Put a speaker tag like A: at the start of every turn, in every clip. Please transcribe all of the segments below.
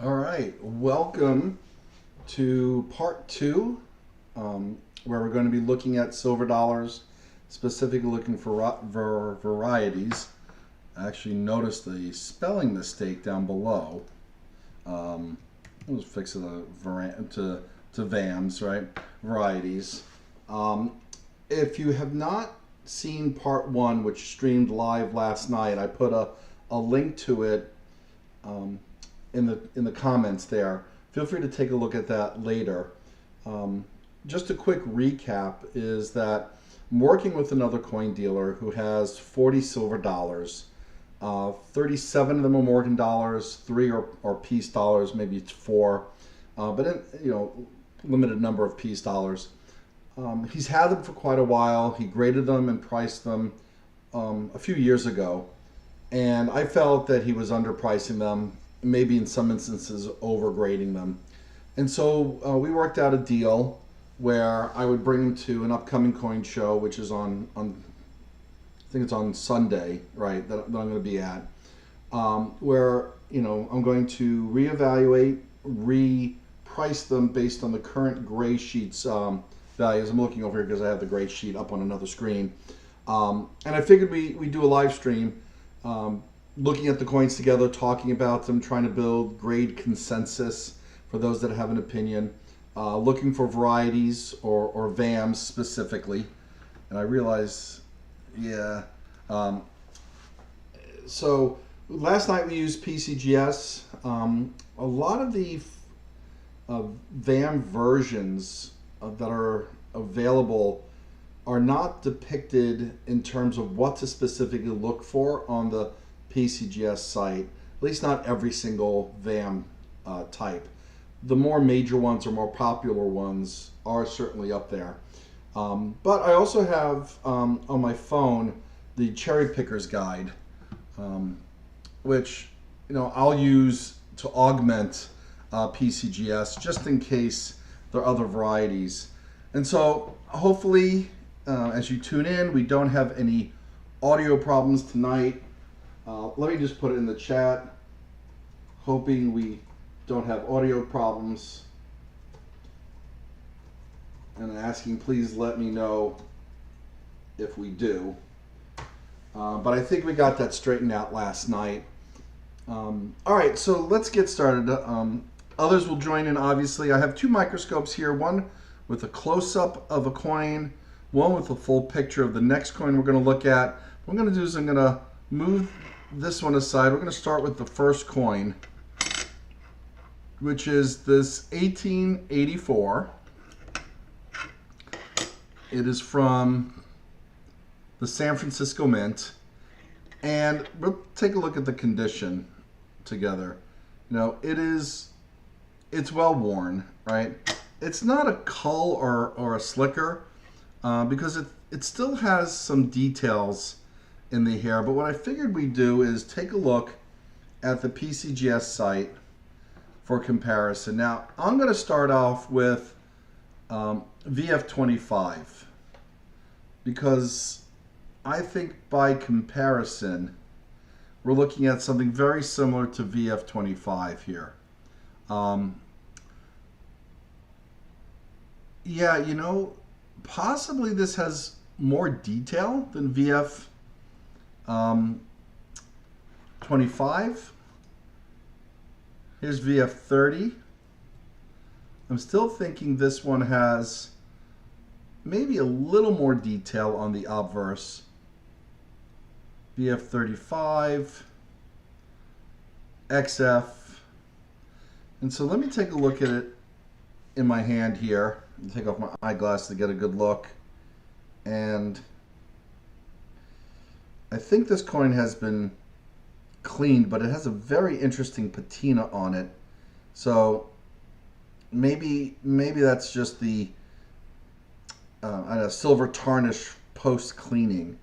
A: All right, welcome to part two, where we're going to be looking at silver dollars, specifically looking for varieties. I actually noticed the spelling mistake down below. We'll fix it to VAMs, right? Varieties. Um, if you have not seen part one, which streamed live last night, I put a link to it um, in the comments there. Feel free to take a look at that later. Um, just a quick recap is that I'm working with another coin dealer who has 40 silver dollars. 37 of them are Morgan dollars, three are peace dollars, maybe it's four, but limited number of peace dollars. He's had them for quite a while. He graded them and priced them a few years ago, and I felt that he was underpricing them, maybe in some instances overgrading them. And so we worked out a deal where I would bring him to an upcoming coin show, which is on I think it's on Sunday, right? That I'm going to be at, where I'm going to reevaluate, reprice them based on the current gray sheets values. I'm looking over here because I have the gray sheet up on another screen, and I figured we do a live stream, looking at the coins together, talking about them, trying to build grade consensus for those that have an opinion, looking for varieties or VAMs specifically. And I realize, yeah. Um, so last night we used PCGS. A lot of the VAM versions that are available are not depicted in terms of what to specifically look for on the PCGS site, at least not every single VAM type. The more major ones or more popular ones are certainly up there. But I also have on my phone the Cherry Pickers Guide, which I'll use to augment PCGS just in case there are other varieties. And so hopefully, as you tune in, we don't have any audio problems tonight. Let me just put it in the chat, hoping we don't have audio problems. And asking, please let me know if we do. But I think we got that straightened out last night. All right, so let's get started. Others will join in, obviously. I have two microscopes here, one with a close-up of a coin, one with a full picture of the next coin we're going to look at. What I'm going to do is I'm going to move this one aside. We're going to start with the first coin, which is this 1884. It is from the San Francisco Mint, and we'll take a look at the condition together. It's well worn, right? It's not a cull or a slicker, because it still has some details in the hair. But what I figured we'd do is take a look at the PCGS site for comparison. Now, I'm going to start off with VF25, because I think by comparison, we're looking at something very similar to VF25 here. Yeah, possibly this has more detail than VF 25. Here's VF 30. I'm still thinking this one has maybe a little more detail on the obverse. VF 35, XF. And so let me take a look at it in my hand here. Take off my eyeglass to get a good look. And I think this coin has been cleaned, but it has a very interesting patina on it. So maybe that's just the silver tarnish post cleaning.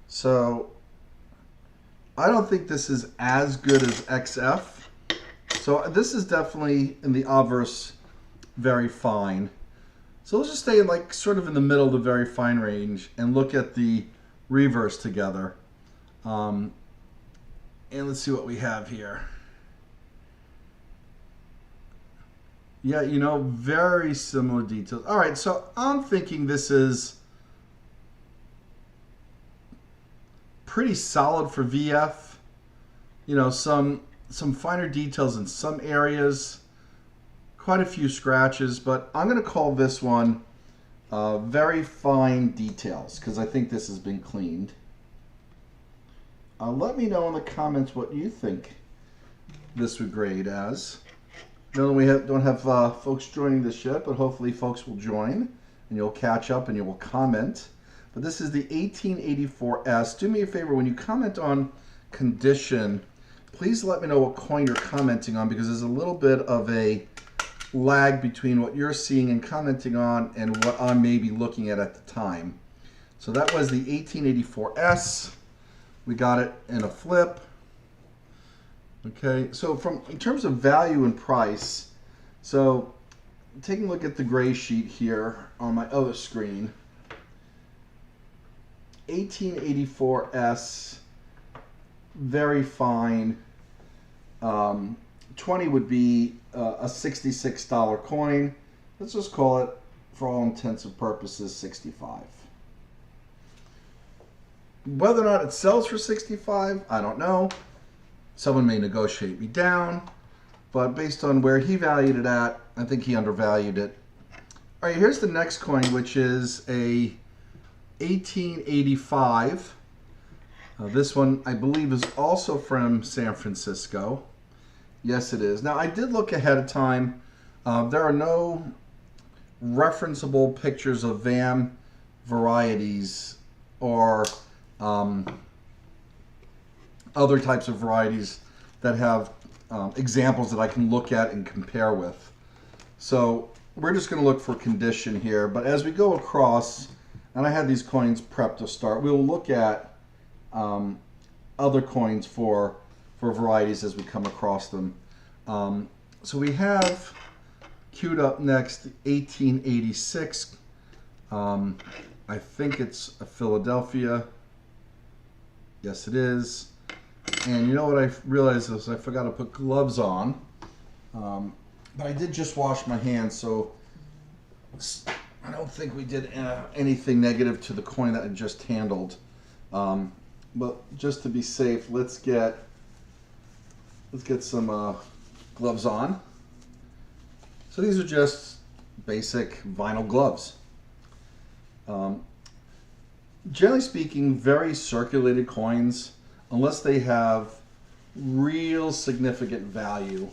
A: So I don't think this is as good as XF. So this is definitely in the obverse very fine. So let's just stay sort of in the middle of the very fine range and look at the reverse together. And let's see what we have here. Yeah, you know, very similar details. All right, so I'm thinking this is pretty solid for VF. You know, some finer details in some areas, quite a few scratches, but I'm going to call this one very fine details because I think this has been cleaned. Let me know in the comments what you think this would grade as. No, we don't have folks joining this yet, but hopefully folks will join and you'll catch up and you will comment. But this is the 1884S. Do me a favor, when you comment on condition, please let me know what coin you're commenting on because there's a little bit of a lag between what you're seeing and commenting on and what I may be looking at the time. So that was the 1884S. We got it in a flip. Okay, so in terms of value and price, so taking a look at the gray sheet here on my other screen, 1884S, very fine. 20 would be a $66 coin. Let's just call it, for all intents and purposes, 65. Whether or not it sells for 65, I don't know. Someone may negotiate me down, but based on where he valued it at, I think he undervalued it. All right, here's the next coin, which is a 1885. This one, I believe, is also from San Francisco. Yes, it is. Now, I did look ahead of time. There are no referenceable pictures of VAM varieties or other types of varieties that have examples that I can look at and compare with. So we're just going to look for condition here. But as we go across, and I had these coins prepped to start, we will look at other coins for varieties as we come across them. So we have queued up next 1886. I think it's a Philadelphia. Yes, it is. And you know what I realized is I forgot to put gloves on. But I did just wash my hands, so I don't think we did anything negative to the coin that I just handled. But just to be safe, let's get some gloves on. So these are just basic vinyl gloves. Generally speaking, very circulated coins, unless they have real significant value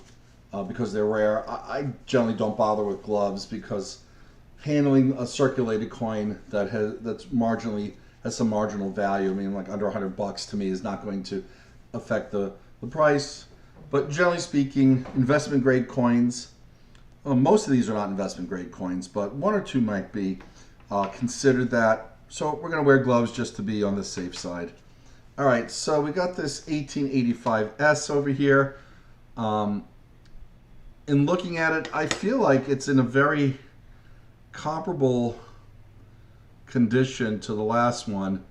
A: because they're rare, I generally don't bother with gloves because handling a circulated coin that's has some marginal value, I mean, like under $100 to me is not going to affect the price. But generally speaking, investment grade coins, well, most of these are not investment grade coins, but one or two might be considered that. So we're going to wear gloves just to be on the safe side. All right, so we got this 1885S over here. In looking at it, I feel like it's in a very comparable condition to the last one.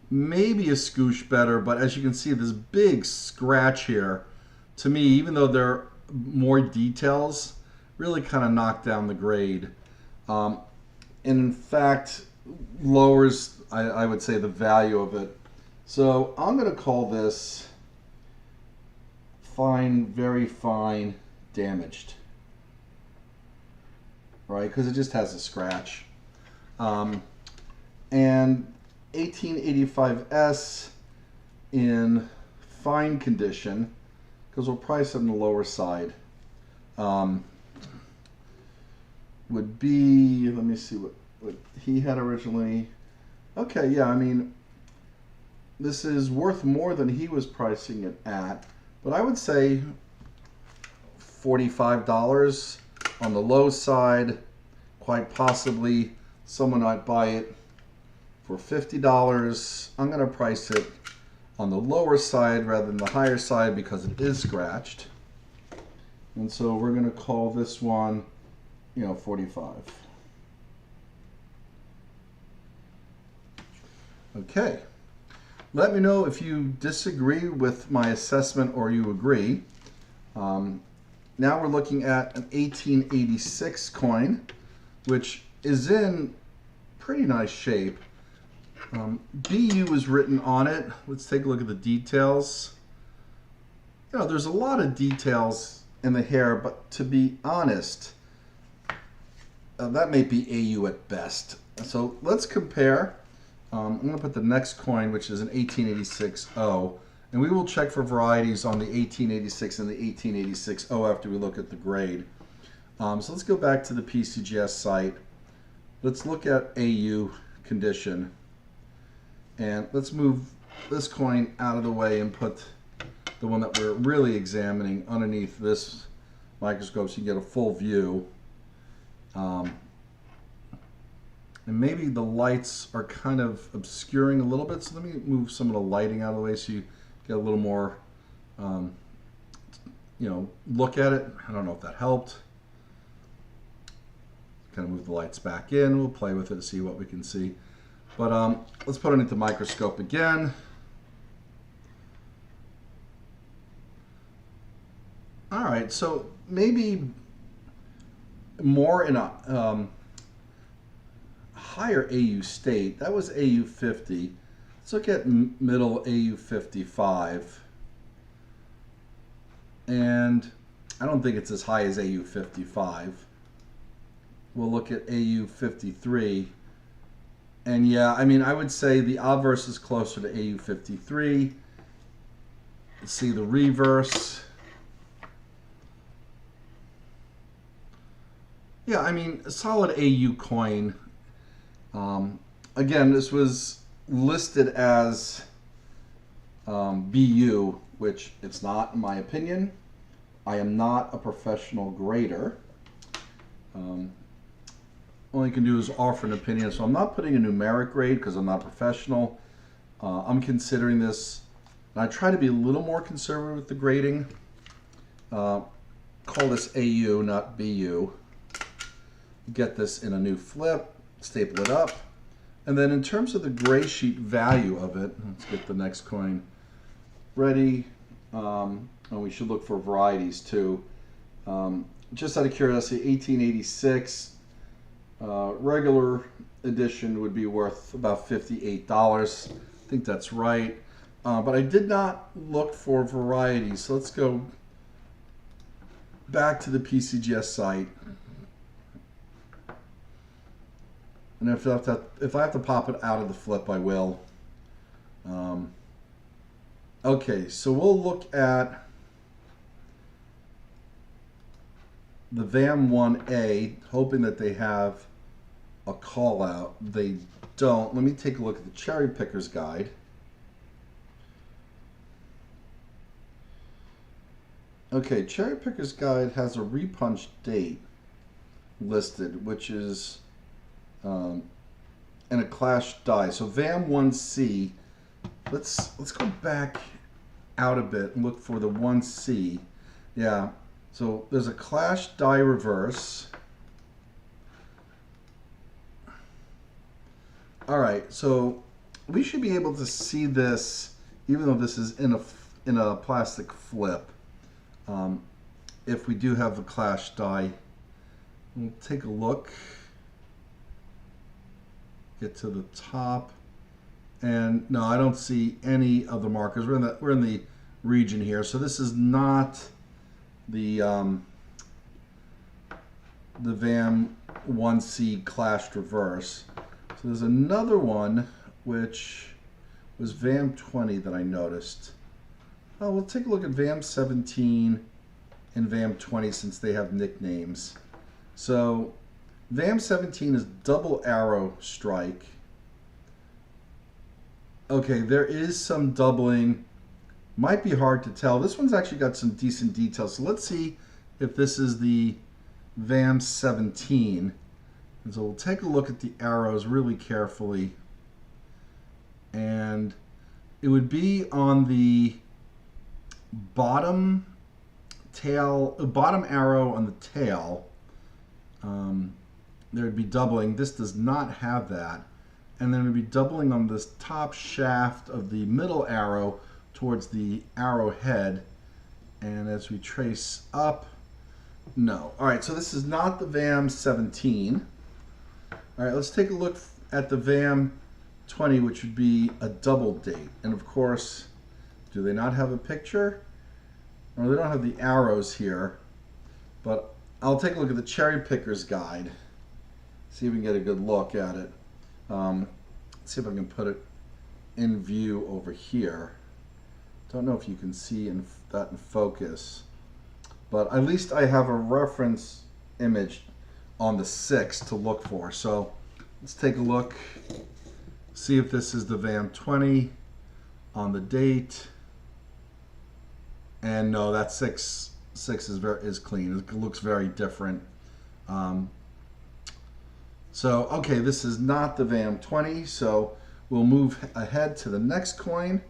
A: Maybe a scoosh better, but as you can see, this big scratch here, to me, even though there are more details, really kind of knocked down the grade. And in fact, lowers, I would say, the value of it. So I'm going to call this fine, very fine, damaged. Right? Because it just has a scratch. And 1885S in fine condition, because we'll price it on the lower side, would be, let me see what he had originally. Okay, yeah, I mean, this is worth more than he was pricing it at, but I would say $45 on the low side. Quite possibly someone might buy it for $50. I'm going to price it on the lower side rather than the higher side because it is scratched. And so we're going to call this one, 45. Okay. Let me know if you disagree with my assessment or you agree. Now we're looking at an 1886 coin, which is in pretty nice shape. BU is written on it. Let's take a look at the details. You know, there's a lot of details in the hair, but to be honest, that may be AU at best. So let's compare. I'm going to put the next coin, which is an 1886-0, and we will check for varieties on the 1886 and the 1886-0 after we look at the grade. So let's go back to the PCGS site. Let's look at AU condition, and let's move this coin out of the way and put the one that we're really examining underneath this microscope so you can get a full view. And maybe the lights are kind of obscuring a little bit, so let me move some of the lighting out of the way so you get a little more, you know, look at it. I don't know if that helped. Kind of move the lights back in. We'll play with it to see what we can see. But let's put it into the microscope again. All right, so maybe more in a higher AU state. That was AU 50. Let's look at middle AU 55. And I don't think it's as high as AU 55. We'll look at AU 53. And yeah, I mean, I would say the obverse is closer to AU 53. Let's see the reverse. Yeah, I mean, a solid AU coin. Again, this was listed as BU, which it's not in my opinion. I am not a professional grader. All you can do is offer an opinion, so I'm not putting a numeric grade because I'm not professional. I'm considering this, and I try to be a little more conservative with the grading. Call this AU, not BU. Get this in a new flip, staple it up, and then in terms of the gray sheet value of it, let's get the next coin ready, and we should look for varieties too. Just out of curiosity, 1886 regular edition would be worth about $58. I think that's right, but I did not look for varieties, so let's go back to the PCGS site. And if I have to pop it out of the flip, I will. Okay, so we'll look at the VAM 1A, hoping that they have a call out. They don't. Let me take a look at the Cherry Picker's Guide. Okay, Cherry Picker's Guide has a repunch date listed, which is and a clash die. So VAM 1C, let's go back out a bit and look for the 1C. Yeah, so there's a clash die reverse. All right, so we should be able to see this even though this is in a plastic flip. If we do have a clash die, we'll take a look. Get to the top, and no, I don't see any of the markers. We're in the region here, so this is not the VAM 1C clashed reverse. So there's another one which was VAM 20 that I noticed. Oh, we'll take a look at VAM 17 and VAM 20 since they have nicknames. So VAM 17 is double arrow strike. Okay, there is some doubling. Might be hard to tell. This one's actually got some decent details. So let's see if this is the VAM 17. And so we'll take a look at the arrows really carefully. And it would be on the bottom arrow on the tail. There would be doubling. This does not have that. And then it would be doubling on this top shaft of the middle arrow towards the arrow head. And as we trace up, No. All right, so this is not the VAM 17. All right, let's take a look at the VAM 20, which would be a double date. And of course, do they not have a picture? Or they don't have the arrows here, but I'll take a look at the Cherry Picker's Guide. See if we can get a good look at it. Let's see if I can put it in view over here. Don't know if you can see that in focus, but at least I have a reference image on the 6 to look for. So let's take a look, see if this is the VAM 20 on the date. And no, that 6 is clean. It looks very different. So okay, this is not the VAM 20. So we'll move ahead to the next coin.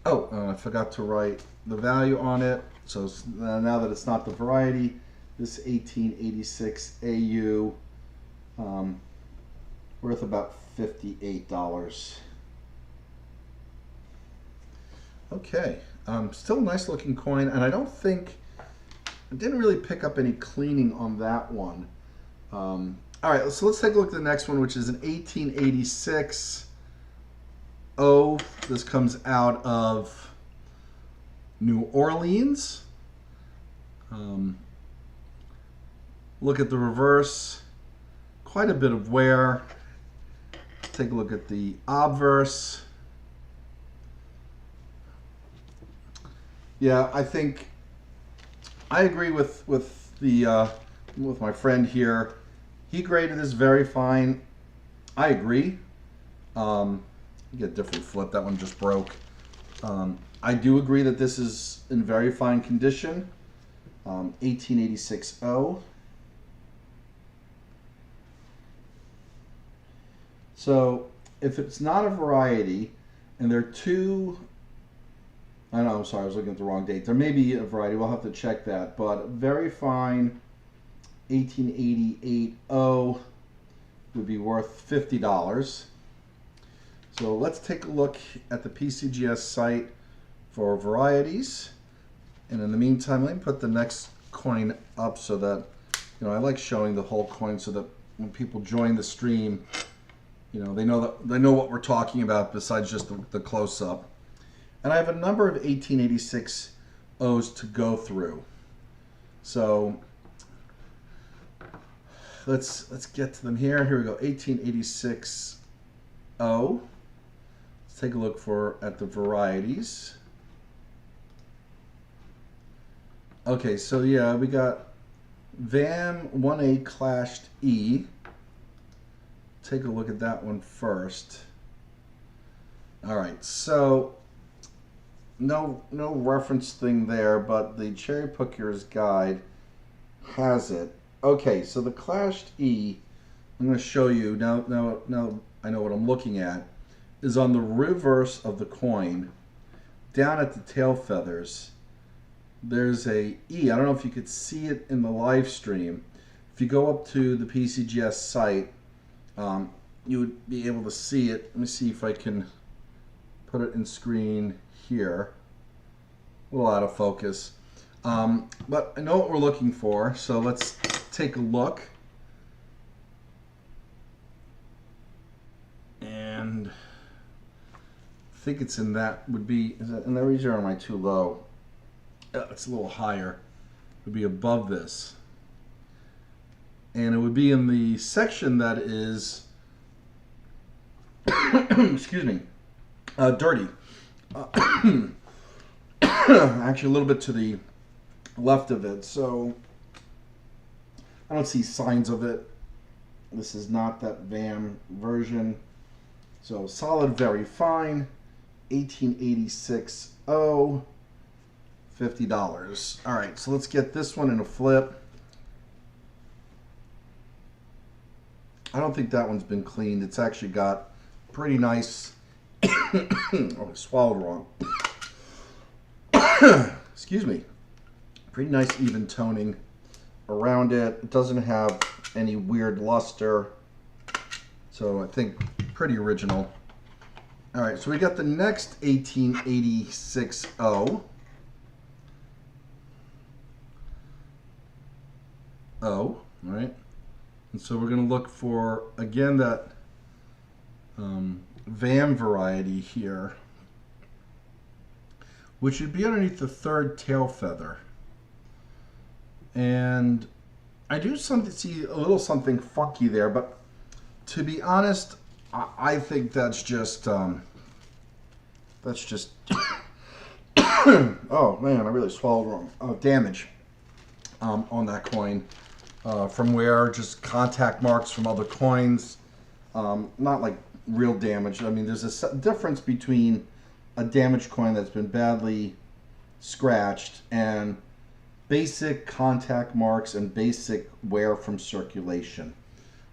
A: I forgot to write the value on it. So now that it's not the variety, this 1886 AU, worth about $58. Okay, still a nice looking coin, and I didn't really pick up any cleaning on that one. All right, so let's take a look at the next one, which is an 1886 O. This comes out of New Orleans. Look at the reverse, quite a bit of wear. Take a look at the obverse. Yeah, I think I agree with my friend here. He graded this very fine. I agree. You get a different flip. That one just broke. I do agree that this is in very fine condition. 1886 O. So if it's not a variety, and there are two, I know, I'm sorry, I was looking at the wrong date. There may be a variety, we'll have to check that, but very fine 1888 O would be worth $50. So let's take a look at the PCGS site for varieties. And in the meantime, let me put the next coin up so that, I like showing the whole coin so that when people join the stream, they know what we're talking about besides just the close-up. And I have a number of 1886 O's to go through. So let's get to them here. Here we go, 1886 O. Let's take a look at the varieties. Okay, so yeah, we got VAM 1A clashed E. Take a look at that one first. All right, so no reference thing there, but the Cherry Picker's Guide has it. Okay, so the clashed E, I'm going to show you now I know what I'm looking at, is on the reverse of the coin, down at the tail feathers. There's a E. I don't know if you could see it in the live stream. If you go up to the PCGS site, you would be able to see it. Let me see if I can put it in screen here. A little out of focus. But I know what we're looking for, so let's take a look. And I think it's in that, and the reason am I too low? It's a little higher. It would be above this. And it would be in the section that is, excuse me, dirty. Actually, a little bit to the left of it. So I don't see signs of it. This is not that VAM version. So solid, very fine. 1886 O. $50. All right, so let's get this one in a flip. I don't think that one's been cleaned. It's actually got pretty nice, oh, I swallowed wrong. Excuse me. Pretty nice even toning around it. It doesn't have any weird luster. So I think pretty original. All right, so we got the next 1886 O. O, right? And so we're going to look for, again, that VAM variety here, which would be underneath the third tail feather. And I do see a little something funky there, but to be honest, I think that's just oh man, I really swallowed wrong. Damage on that coin from where just contact marks from other coins, not like real damage. I mean, there's a difference between a damaged coin that's been badly scratched and basic contact marks and basic wear from circulation,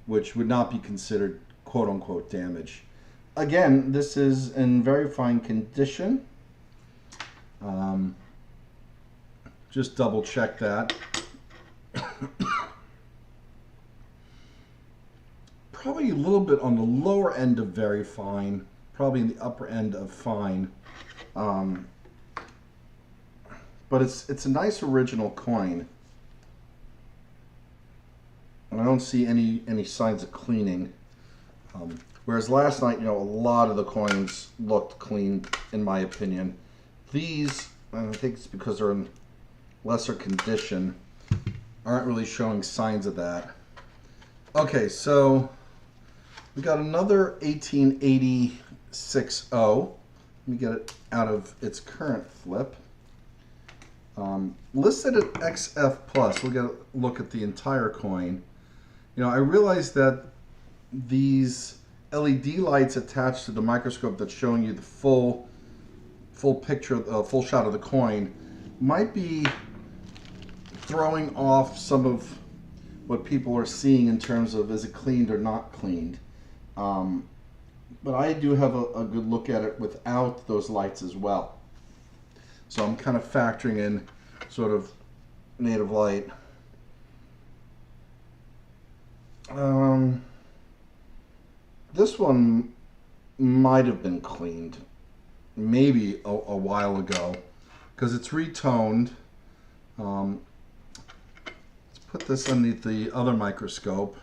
A: which would not be considered quote-unquote damage. Again, this is in very fine condition. Just double check that. Probably a little bit on the lower end of very fine, probably in the upper end of fine. But it's a nice original coin. And I don't see any signs of cleaning. Whereas last night, a lot of the coins looked clean, in my opinion. These, I think it's because they're in lesser condition, aren't really showing signs of that. Okay, so we got another 1886 O. Let me get it out of its current flip. Listed at XF plus. We'll get a look at the entire coin. I realize that these LED lights attached to the microscope that's showing you the full picture, full shot of the coin, might be throwing off some of what people are seeing in terms of is it cleaned or not cleaned. But I do have a good look at it without those lights as well. So I'm kind of factoring in sort of native light. This one might have been cleaned maybe a while ago because it's retoned. Let's put this underneath the other microscope.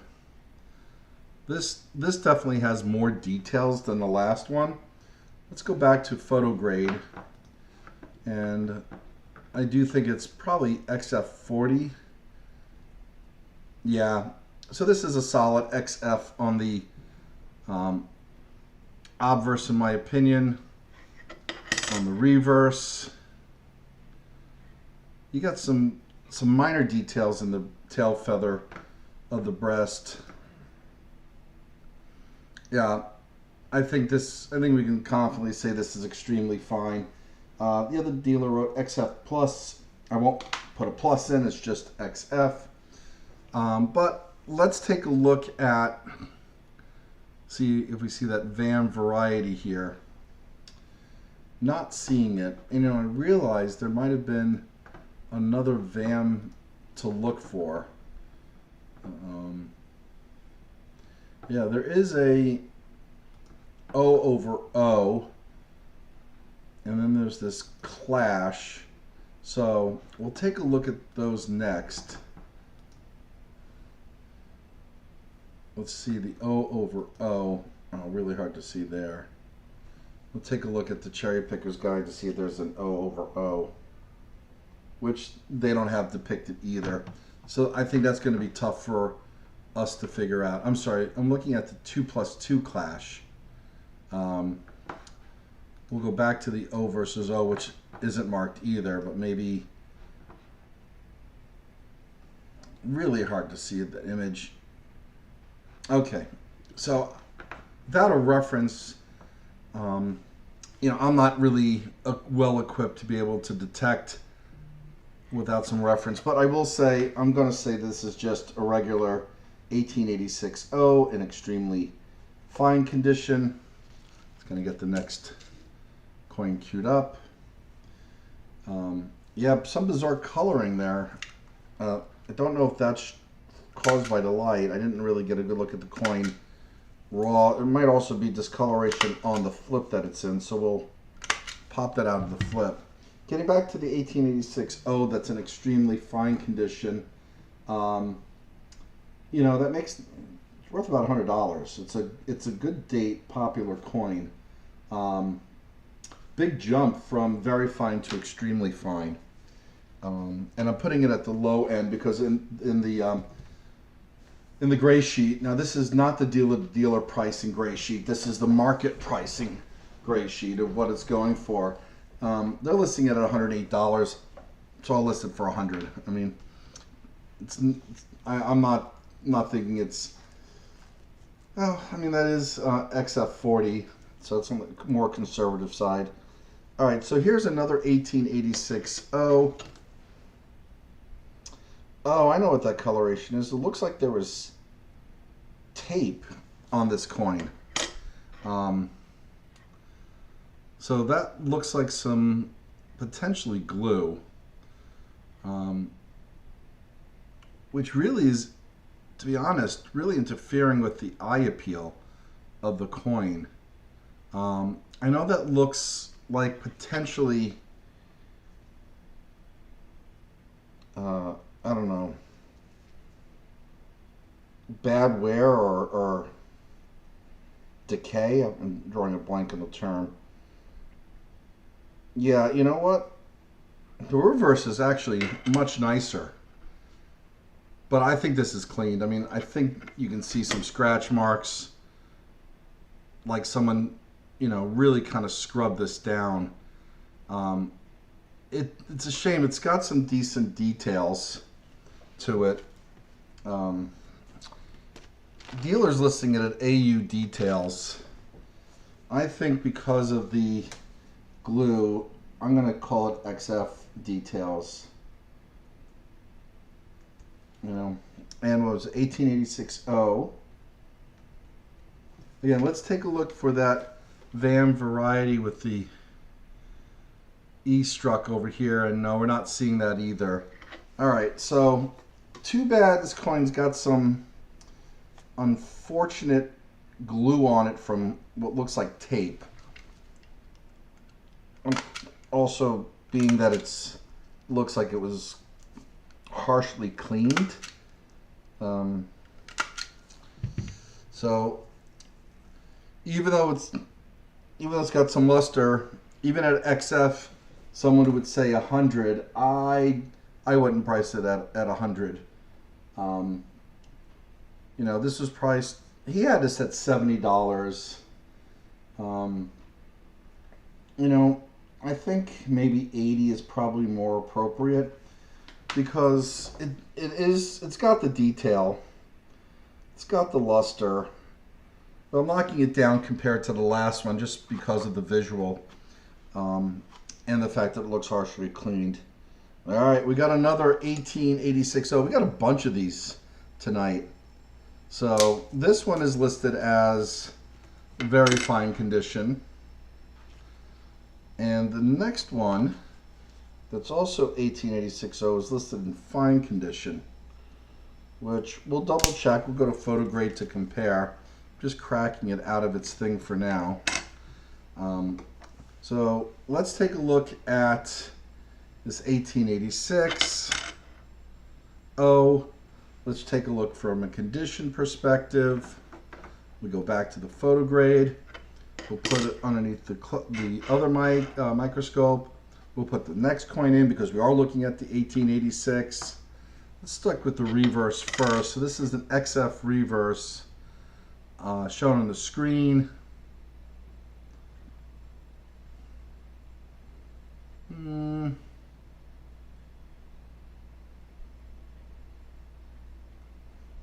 A: This definitely has more details than the last one. Let's go back to photo grade, and I do think it's probably XF40. Yeah, so this is a solid XF on the obverse, in my opinion. On the reverse, you got some minor details in the tail feather of the breast. Yeah, I think we can confidently say this is extremely fine. The other dealer wrote XF plus. I won't put a plus in, it's just XF. But let's take a look at, see if we see that VAM variety here. Not seeing it. I realized there might have been another VAM to look for. Yeah, there is a O over O, and then there's this clash. So we'll take a look at those next. Let's see the O over O. Oh, really hard to see there. We'll take a look at the Cherry Picker's Guide to see if there's an O over O, which they don't have depicted either. So I think that's going to be tough for us to figure out. I'm sorry, I'm looking at the 2+2 clash. We'll go back to the O versus O, which isn't marked either, but maybe really hard to see the image. Okay, so without a reference, I'm not really well equipped to be able to detect without some reference, but I will say, I'm going to say this is just a regular 1886 O in extremely fine condition. It's going to get the next coin queued up. Yeah, some bizarre coloring there. I don't know if that's caused by the light. I didn't really get a good look at the coin raw. It might also be discoloration on the flip that it's in, so we'll pop that out of the flip. Getting back to the 1886 O, that's in extremely fine condition. you know, that makes it's worth about $100. It's a good date popular coin. Um, Big jump from very fine to extremely fine. And I'm putting it at the low end because in the gray sheet. Now this is not the dealer pricing gray sheet. This is the market pricing gray sheet of what it's going for. They're listing it at $108, so I'll list it for $100. I mean, I'm not thinking it's. Oh, I mean that is XF40, so it's on the more conservative side. All right, so here's another 1886 O. Oh, I know what that coloration is. It looks like there was tape on this coin. So that looks like some potentially glue, which really is, to be honest, really interfering with the eye appeal of the coin. I know that looks like potentially, I don't know, bad wear or decay. I'm drawing a blank on the term. Yeah, you know what? The reverse is actually much nicer. But I think this is cleaned. I mean, I think you can see some scratch marks, like someone, you know, really kind of scrubbed this down. It's a shame. It's got some decent details to it. Dealers listing it at AU details. I think because of the glue, I'm going to call it XF details. You know, and what was it, 1886 O. Again, let's take a look for that VAM variety with the E struck over here, and no, we're not seeing that either. All right, so too bad this coin's got some unfortunate glue on it from what looks like tape. Also, being that it's looks like it was harshly cleaned. So even though it's got some luster, even at XF, someone would say 100. I wouldn't price it at 100. You know, this was priced. He had this at $70. You know, I think maybe 80 is probably more appropriate because it's got the detail, it's got the luster. But I'm knocking it down compared to the last one just because of the visual and the fact that it looks harshly cleaned. All right, we got another 1886. Oh, we got a bunch of these tonight. So this one is listed as very fine condition. And the next one, that's also 1886-0, is listed in fine condition, which we'll double check. We'll go to PhotoGrade to compare. Just cracking it out of its thing for now. So let's take a look at this 1886. Let's take a look from a condition perspective. We go back to the PhotoGrade. We'll put it underneath the other microscope. We'll put the next coin in because we are looking at the 1886. Let's start with the reverse first. So this is an XF reverse shown on the screen.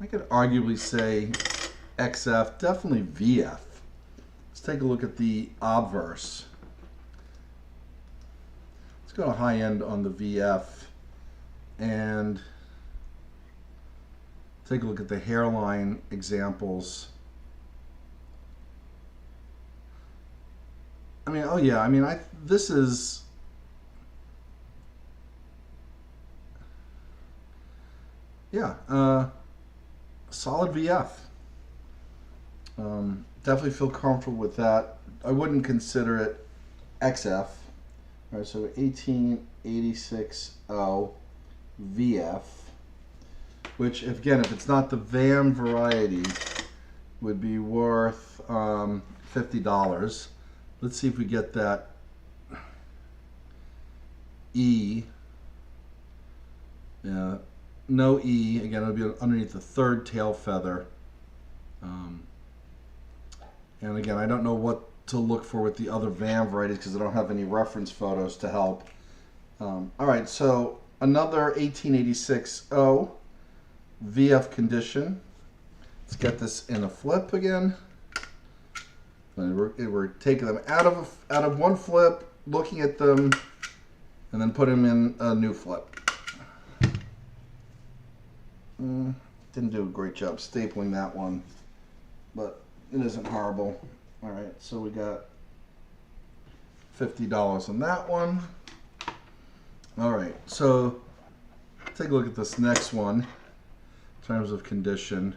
A: I could arguably say XF, definitely VF. Let's take a look at the obverse. Let's go to high end on the VF and take a look at the hairline examples. I mean, oh yeah, I mean, this is, yeah, solid VF. Definitely feel comfortable with that. I wouldn't consider it XF. All right, so 1886 VF. which again, if it's not the VAM variety, would be worth $50. Let's see if we get that E. Yeah, no E. Again, it'll be underneath the third tail feather. And again, I don't know what to look for with the other VAM varieties because I don't have any reference photos to help. All right, so another 1886-0 VF condition. Let's get this in a flip again. And we're taking them out of one flip, looking at them, and then put them in a new flip. Didn't do a great job stapling that one, but it isn't horrible. All right, so we got $50 on that one. All right, so take a look at this next one in terms of condition.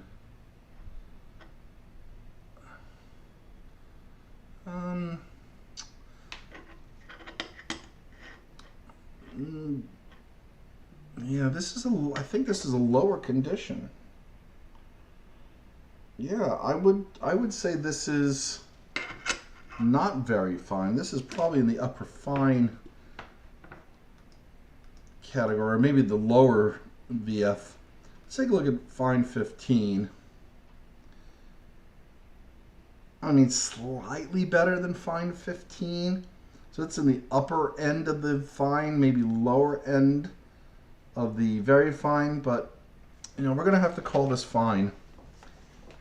A: Yeah, I think this is a lower condition. Yeah, I would say this is not very fine. This is probably in the upper fine category, or maybe the lower VF. Let's take a look at fine 15. I mean, slightly better than fine 15. So it's in the upper end of the fine, maybe lower end of the very fine, but you know, we're gonna have to call this fine.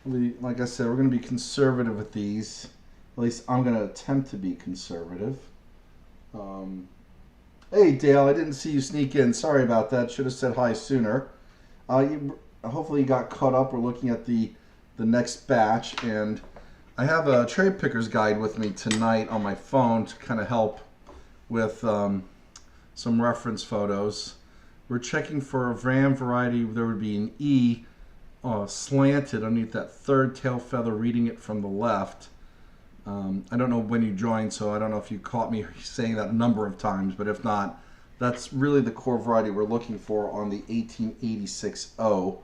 A: Like I said, we're gonna be conservative with these. At least I'm gonna attempt to be conservative. Hey Dale, I didn't see you sneak in. Sorry about that. Should have said hi sooner. Hopefully you got caught up. We're looking at the next batch, and I have a cherry picker's guide with me tonight on my phone to kind of help with some reference photos. We're checking for a VAM variety. There would be an E slanted underneath that third tail feather, reading it from the left. I don't know when you joined, so I don't know if you caught me saying that a number of times, but if not, that's really the core variety we're looking for on the 1886-0.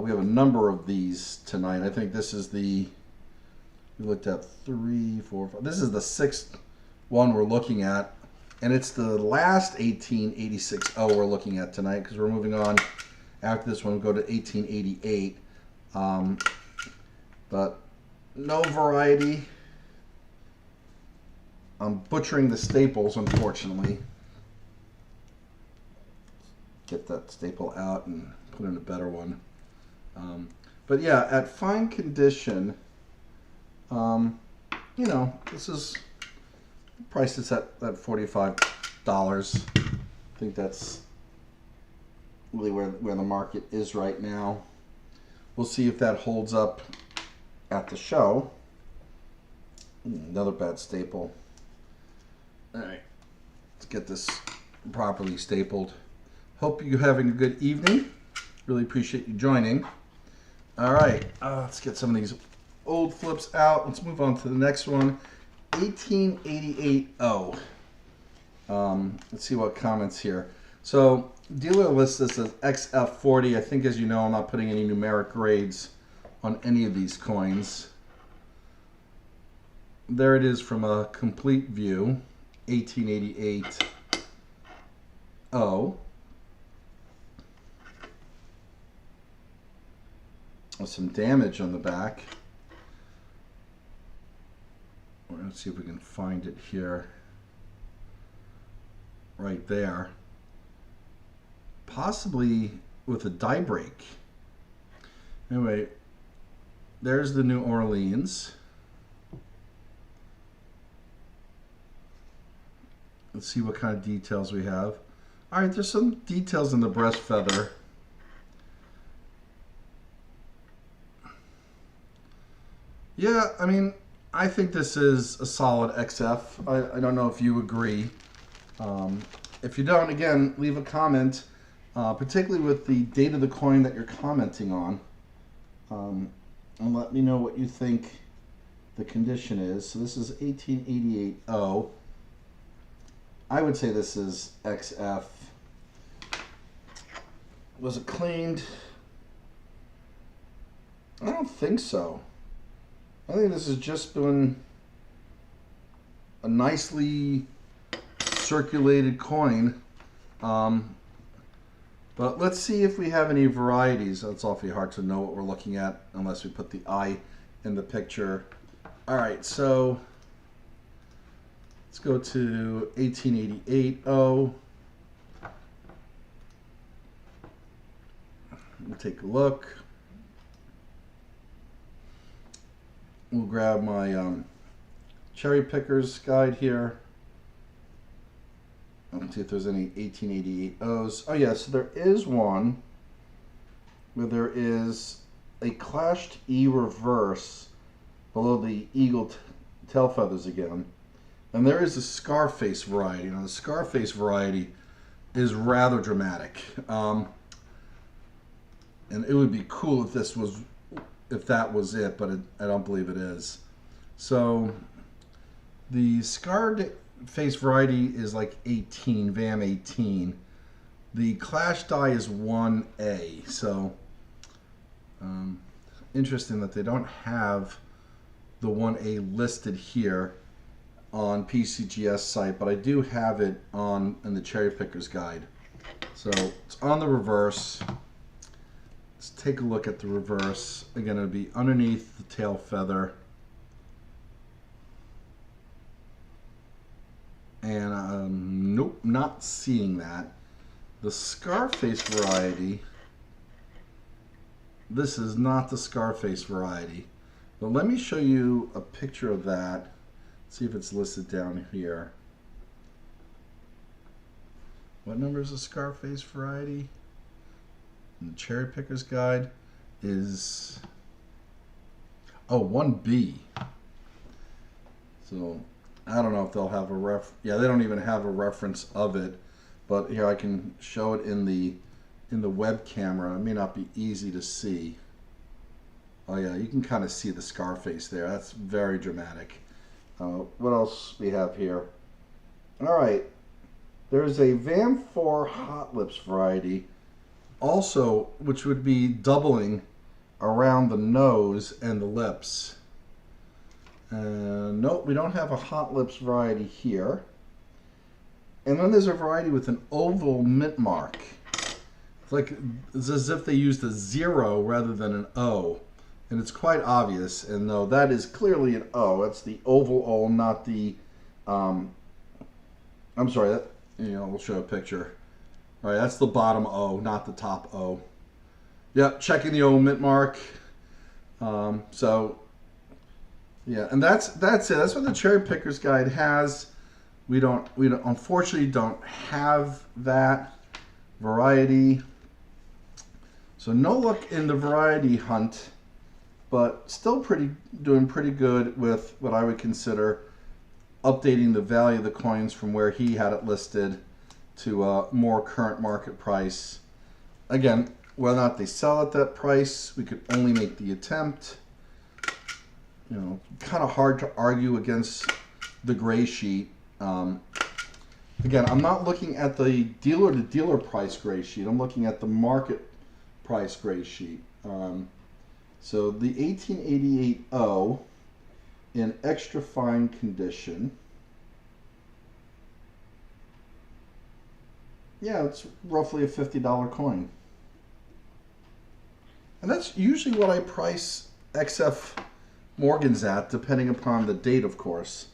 A: We have a number of these tonight. I think this is we looked at 3, 4, 5. This is the 6th one we're looking at, and it's the last 1886-0 we're looking at tonight because we're moving on. After this one, we'll go to 1888. But no variety. I'm butchering the staples, unfortunately. Get that staple out and put in a better one. But yeah, at fine condition, you know, this is priced is at $45. I think that's really where the market is right now. We'll see if that holds up at the show. Another bad staple. All right, let's get this properly stapled. Hope you're having a good evening. Really appreciate you joining. All right, let's get some of these old flips out. Let's move on to the next one. 1888-0. Let's see what comments here. So dealer lists this as XF40. I think, as you know, I'm not putting any numeric grades on any of these coins. There it is from a complete view. 1888-0. With some damage on the back. Let's see if we can find it here. Right there. Possibly with a die break. Anyway, there's the New Orleans. Let's see what kind of details we have. All right, there's some details in the breast feather. Yeah, I mean, I think this is a solid XF. I don't know if you agree. If you don't, again, leave a comment, particularly with the date of the coin that you're commenting on, and let me know what you think the condition is. So this is 1888-0. I would say this is XF. Was it cleaned? I don't think so. I think this has just been a nicely circulated coin. But let's see if we have any varieties. It's awfully hard to know what we're looking at unless we put the eye in the picture. All right, so let's go to 1888. Oh, we'll take a look. We'll grab my cherry pickers guide here. Let's see if there's any 1888 O's. Oh yeah, so there is one where there is a clashed E reverse below the eagle tail feathers again. And there is a Scarface variety. Now the Scarface variety is rather dramatic. And it would be cool if that was it, but I don't believe it is. So the Scarface variety is like 18, VAM 18. The Clash die is 1A. So interesting that they don't have the 1A listed here on PCGS site, but I do have it in the Cherry Pickers Guide. So it's on the reverse. Let's take a look at the reverse. Again, it'll be underneath the tail feather. And nope, not seeing that. The Scarface variety, this is not the Scarface variety. But let me show you a picture of that. See if it's listed down here. What number is the Scarface variety? And the Cherry Pickers Guide is 1B. So I don't know if they'll have a yeah, they don't even have a reference of it, but here I can show it in the web camera. It may not be easy to see. Oh yeah, you can kind of see the Scarface there. That's very dramatic. What else we have here? All right, there's a VAM 4 Hot Lips variety, also, which would be doubling around the nose and the lips. Nope, we don't have a Hot Lips variety here. And then there's a variety with an oval mint mark. It's as if they used a 0 rather than an O. And it's quite obvious, and no, that is clearly an O. That's the oval O, not the, I'm sorry, we'll show a picture. All right, that's the bottom O, not the top O. Yep, checking the O mint mark. So, yeah, and that's it. That's what the Cherry Pickers Guide has. We unfortunately don't have that variety. So no luck in the variety hunt, but still doing pretty good with what I would consider updating the value of the coins from where he had it listed to a more current market price. Again, whether or not they sell at that price, we could only make the attempt. Kind of hard to argue against the gray sheet. Again, I'm not looking at the dealer-to-dealer price gray sheet. I'm looking at the market price gray sheet. So the 1888 O in extra fine condition. Yeah, it's roughly a $50 coin. And that's usually what I price XF Morgans at, depending upon the date, of course.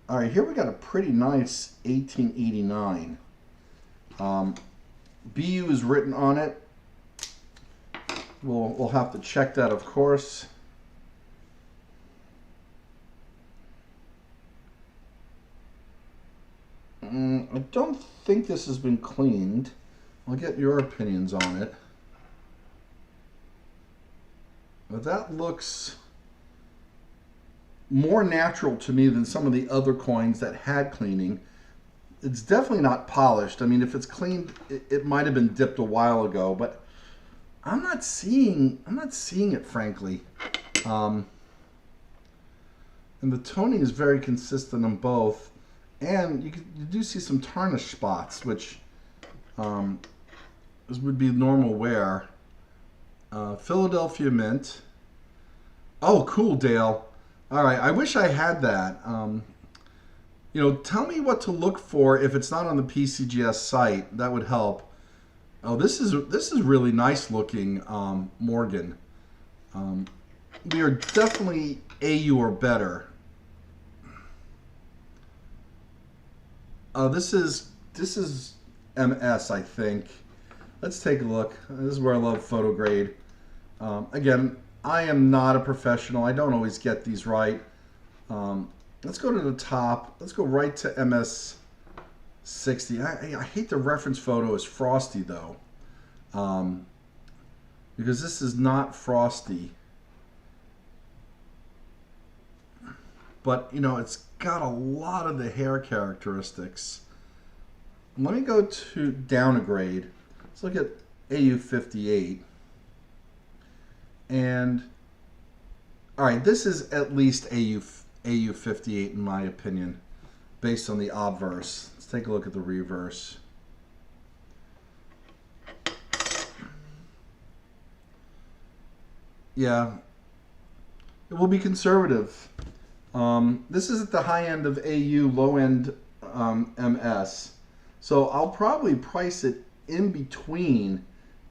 A: All right, here we got a pretty nice 1889. BU is written on it. We'll have to check that, of course. I don't think this has been cleaned. I'll get your opinions on it. But that looks more natural to me than some of the other coins that had cleaning. It's definitely not polished. I mean, if it's cleaned, it might have been dipped a while ago, but I'm not seeing it, frankly. And the toning is very consistent on both. And you do see some tarnish spots, which would be normal wear. Philadelphia mint, Oh, cool, Dale. All right, I wish I had that. Tell me what to look for if it's not on the PCGS site. That would help. Oh, this is really nice looking, Morgan. Um, we are definitely AU or better. This is MS, I think. Let's take a look. This is where I love PhotoGrade. Again, I am not a professional. I don't always get these right. Let's go to the top. Let's go right to MS60. I hate the reference photo as Frosty, though. Because this is not Frosty. But, it's got a lot of the hair characteristics. Let me go to down a grade. Let's look at AU58. And, all right, this is at least AU58 in my opinion, based on the obverse. Let's take a look at the reverse. Yeah, it will be conservative. This is at the high end of AU, low end MS. So I'll probably price it in between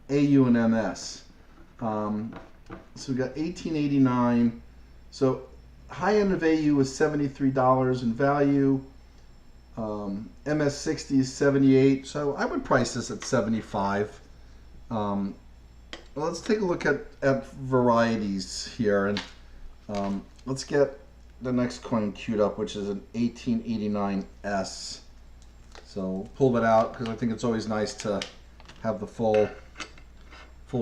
A: AU and MS. So we got 1889. So high end of AU is $73 in value. MS60 is 78. So I would price this at 75. Well, let's take a look at varieties here, and let's get the next coin queued up, which is an 1889S. So pull that out because I think it's always nice to have the full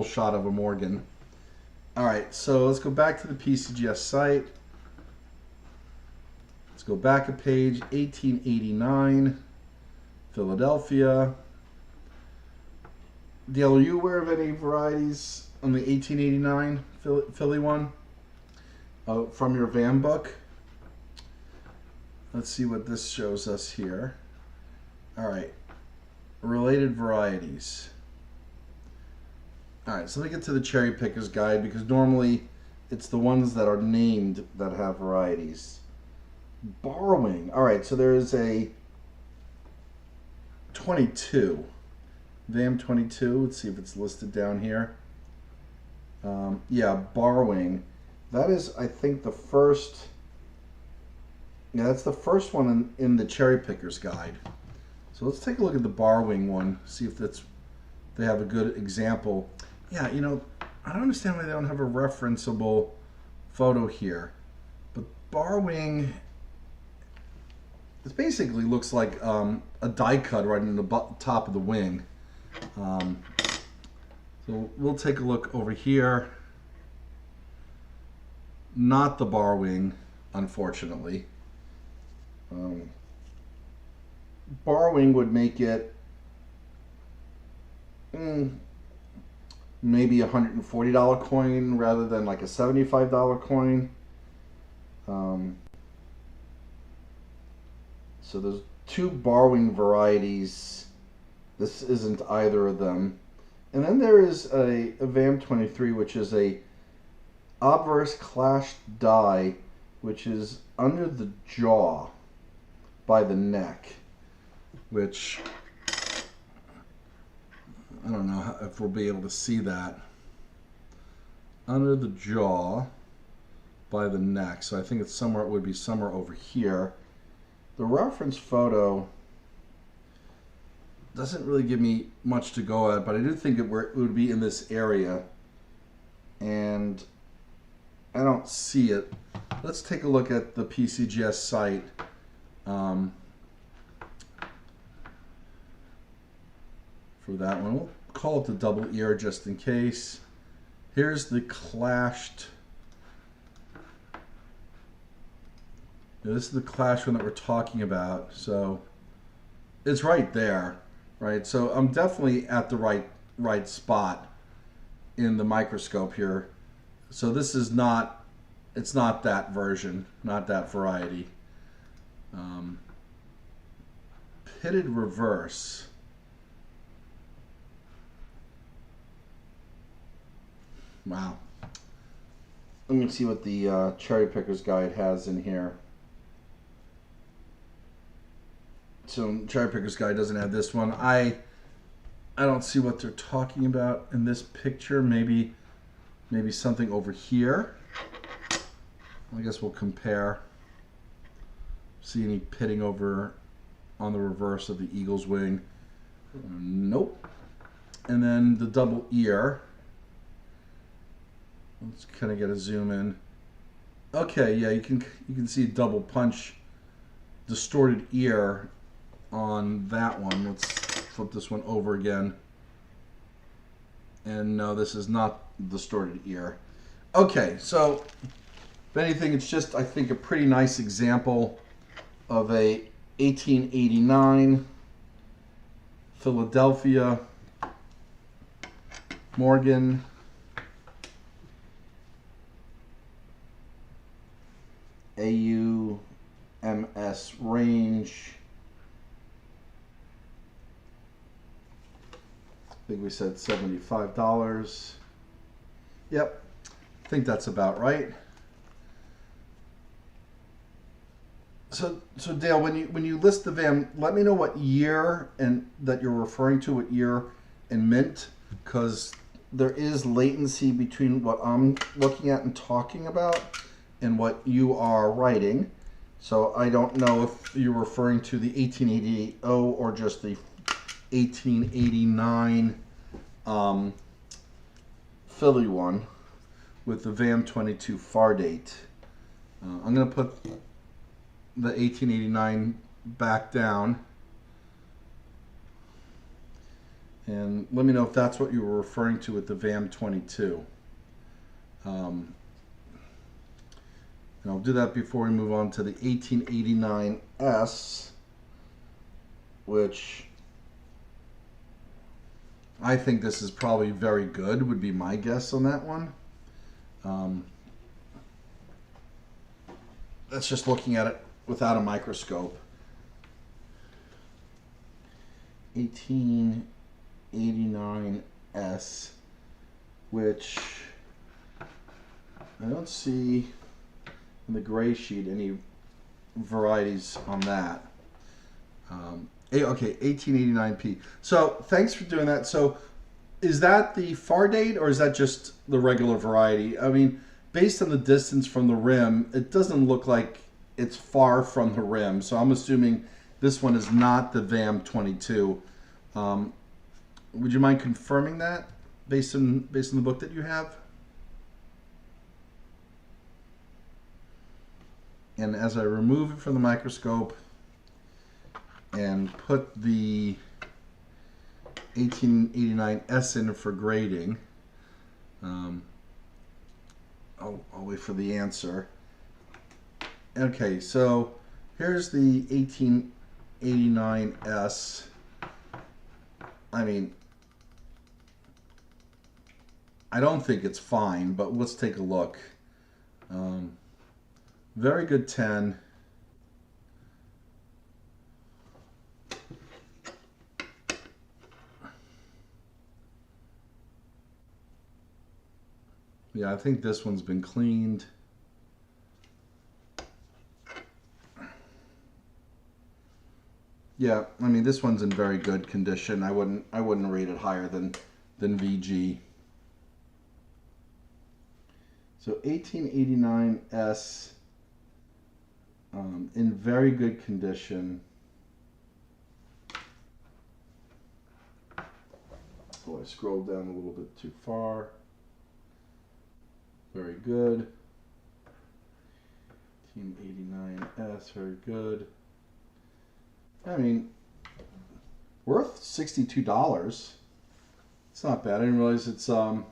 A: shot of a Morgan. All right, so let's go back to the PCGS site. Let's go back a page, 1889, Philadelphia. Dale, are you aware of any varieties on the 1889 Philly one from your VAM book? Let's see what this shows us here. All right, related varieties. All right, so let me get to the cherry picker's guide because normally it's the ones that are named that have varieties. Borrowing. All right, so there is a 22. VAM 22. Let's see if it's listed down here. Yeah, borrowing. That is, I think, the first. Yeah, that's the first one in the cherry picker's guide. So let's take a look at the borrowing one. See if they have a good example. Yeah, I don't understand why they don't have a referenceable photo here. But borrowing, it basically looks like a die cut right in the top of the wing. So we'll take a look over here. Not the borrowing, unfortunately. Borrowing would make it maybe a $140 coin rather than like a $75 coin. So there's two borrowing varieties. This isn't either of them. And then there is a VAM 23, which is a obverse clashed die, which is under the jaw by the neck, which I don't know if we'll be able to see that. Under the jaw by the neck. So I think it's somewhere, it would be somewhere over here. The reference photo doesn't really give me much to go at, but I do think it would be in this area. And I don't see it. Let's take a look at the PCGS site. For that one, we'll call it the double ear just in case. Here's the clashed. This is the clash one that we're talking about. So it's right there, right? So I'm definitely at the right spot in the microscope here. So this is not, it's not that version, not that variety. Pitted reverse. Wow. let me see what the Cherry Picker's Guide has in here. So Cherry Picker's Guide doesn't have this one. I don't see what they're talking about in this picture. Maybe something over here. I guess we'll compare. See any pitting over on the reverse of the eagle's wing? Nope. And then the double ear. Let's kind of get a zoom in. Okay, yeah, you can see a double punch, distorted ear on that one. Let's flip this one over again. And no, this is not distorted ear. Okay, so if anything, it's just, I think, a pretty nice example of a 1889 Philadelphia Morgan AUMS range. I think we said $75. Yep, I think that's about right. So Dale, when you list the VAM, let me know what year and that you're referring to, what year and mint, because there is latency between what I'm looking at and talking about and what you are writing. So I don't know if you're referring to the 1888 or just the 1889 Philly one with the VAM 22 far date. I'm going to put the 1889 back down. And let me know if that's what you were referring to with the VAM 22. And I'll do that before we move on to the 1889S, which I think this is probably very good, would be my guess on that one. That's just looking at it without a microscope. 1889S, which I don't see in the gray sheet any varieties on that. Okay, 1889P. So thanks for doing that. So is that the far date or is that just the regular variety? I mean, based on the distance from the rim, it doesn't look like it's far from the rim. So I'm assuming this one is not the VAM 22. Would you mind confirming that based on the book that you have? And as I remove it from the microscope and put the 1889S in for grading, I'll wait for the answer. Okay, so here's the 1889S. I mean, I don't think it's fine, but let's take a look. Very good 10. Yeah, I think this one's been cleaned. Yeah, I mean this one's in very good condition. I wouldn't rate it higher than VG. So 1889S in very good condition. Oh, I scrolled down a little bit too far. Very good. 1889S, very good. I mean, worth $62. It's not bad. I didn't realize it's a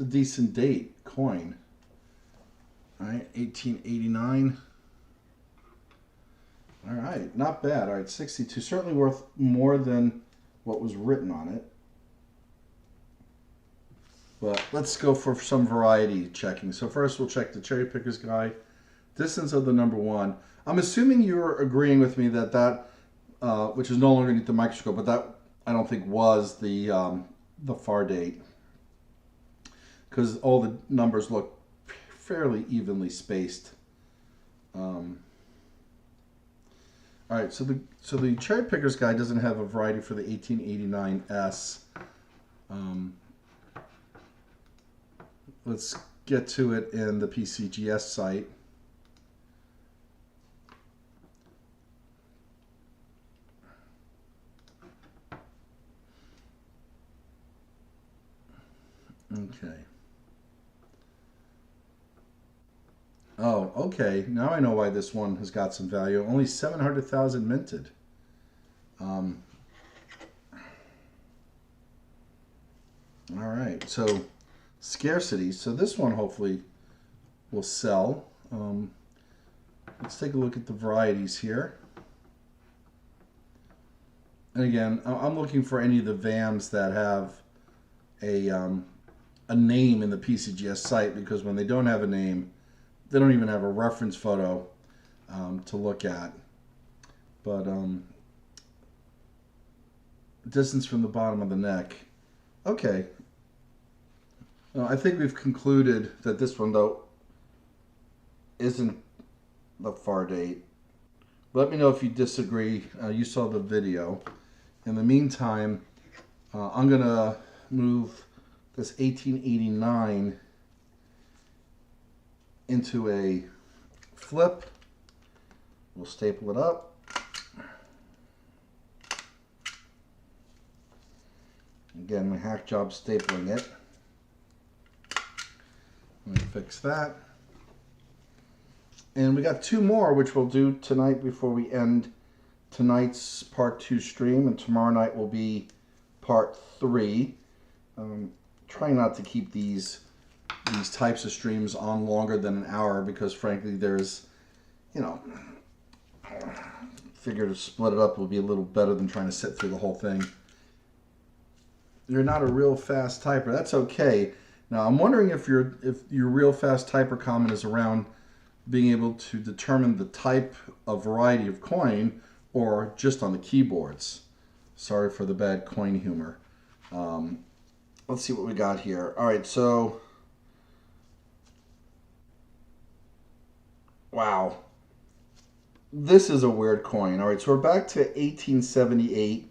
A: decent date coin. All right, 1889. All right, not bad. All right, 62. Certainly worth more than what was written on it. But let's go for some variety checking. So first we'll check the Cherry Picker's Guide. Distance of the number one. I'm assuming you're agreeing with me that which is no longer underneath the microscope, but that I don't think was the far date, because all the numbers look fairly evenly spaced. All right, so the Cherry Pickers guide doesn't have a variety for the 1889S. Let's get to it in the PCGS site. Okay. Oh, okay. Now I know why this one has got some value. Only 700,000 minted. All right. So scarcity. So this one hopefully will sell. Let's take a look at the varieties here. And again, I'm looking for any of the VAMs that have a name in the PCGS site, because when they don't have a name, they don't even have a reference photo to look at. But distance from the bottom of the neck. Okay. I think we've concluded that this one, though, isn't the far date. Let me know if you disagree. You saw the video. In the meantime, I'm going to move this 1889 into a flip. We'll staple it up. Again, my hack job stapling it. Let me fix that. And we got two more, which we'll do tonight before we end tonight's part 2 stream, and tomorrow night will be part 3. Try not to keep these types of streams on longer than an hour, because frankly there's, figure to split it up will be a little better than trying to sit through the whole thing. You're not a real fast typer. That's okay. Now I'm wondering if your real fast typer comment is around being able to determine the type of variety of coin, or just on the keyboards. Sorry for the bad coin humor. Let's see what we got here. All right, so wow, this is a weird coin. All right, so we're back to 1878,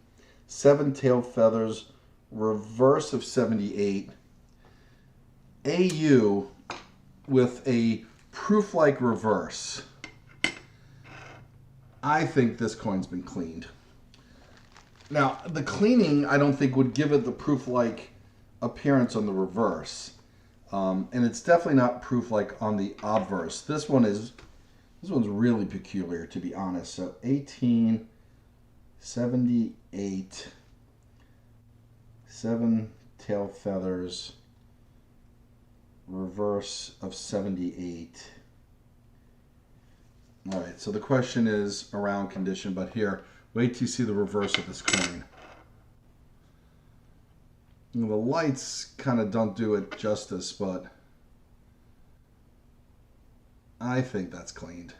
A: 7 tail feathers, reverse of 78, AU with a proof-like reverse. I think this coin's been cleaned. Now, the cleaning, I don't think, would give it the proof-like appearance on the reverse. And it's definitely not proof-like on the obverse. This one's really peculiar, to be honest. So 1878, 7 tail feathers, reverse of 78. All right, so the question is around condition, but here, wait till you see the reverse of this coin. The lights kind of don't do it justice, but I think that's cleaned.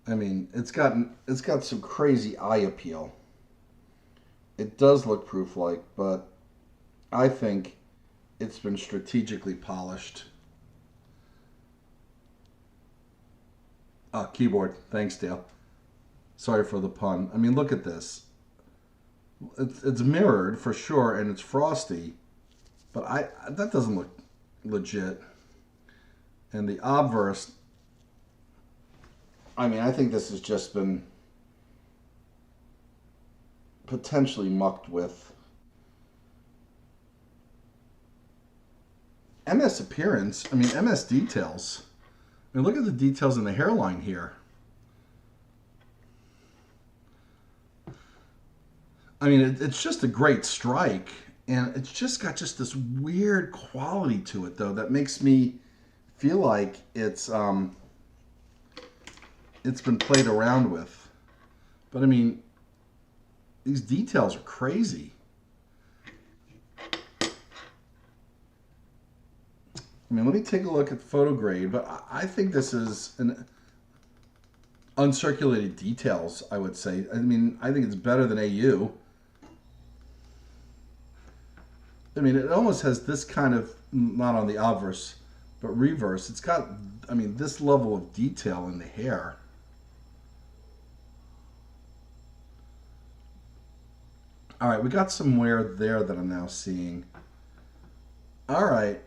A: I mean, it's got some crazy eye appeal. It does look proof-like, but I think it's been strategically polished. Keyboard. Thanks, Dale. Sorry for the pun. I mean, look at this. It's mirrored for sure, and it's frosty, but that doesn't look legit. And the obverse, I mean, I think this has just been potentially mucked with. MS appearance, I mean, MS details. I mean, look at the details in the hairline here. I mean, it's just a great strike, and it's just got this weird quality to it, though, that makes me feel like it's been played around with. But I mean, these details are crazy. I mean, let me take a look at the photo grade, but I think this is an uncirculated details, I would say. I mean, I think it's better than AU. I mean, it almost has this kind of, not on the obverse, But reverse, it's got, I mean, this level of detail in the hair. All right, we got some wear there that I'm now seeing. All right.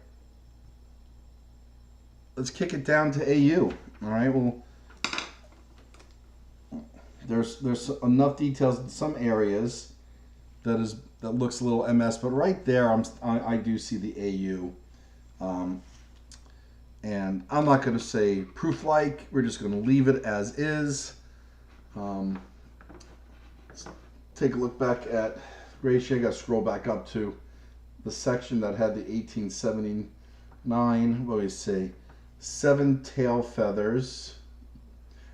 A: Let's kick it down to AU. All right, well, there's enough details in some areas that looks a little MS, but right there I do see the AU. And I'm not going to say proof like. We're just going to leave it as is. Let's take a look back at ratio. I got to scroll back up to the section that had the 1879. What do we say? 7 tail feathers.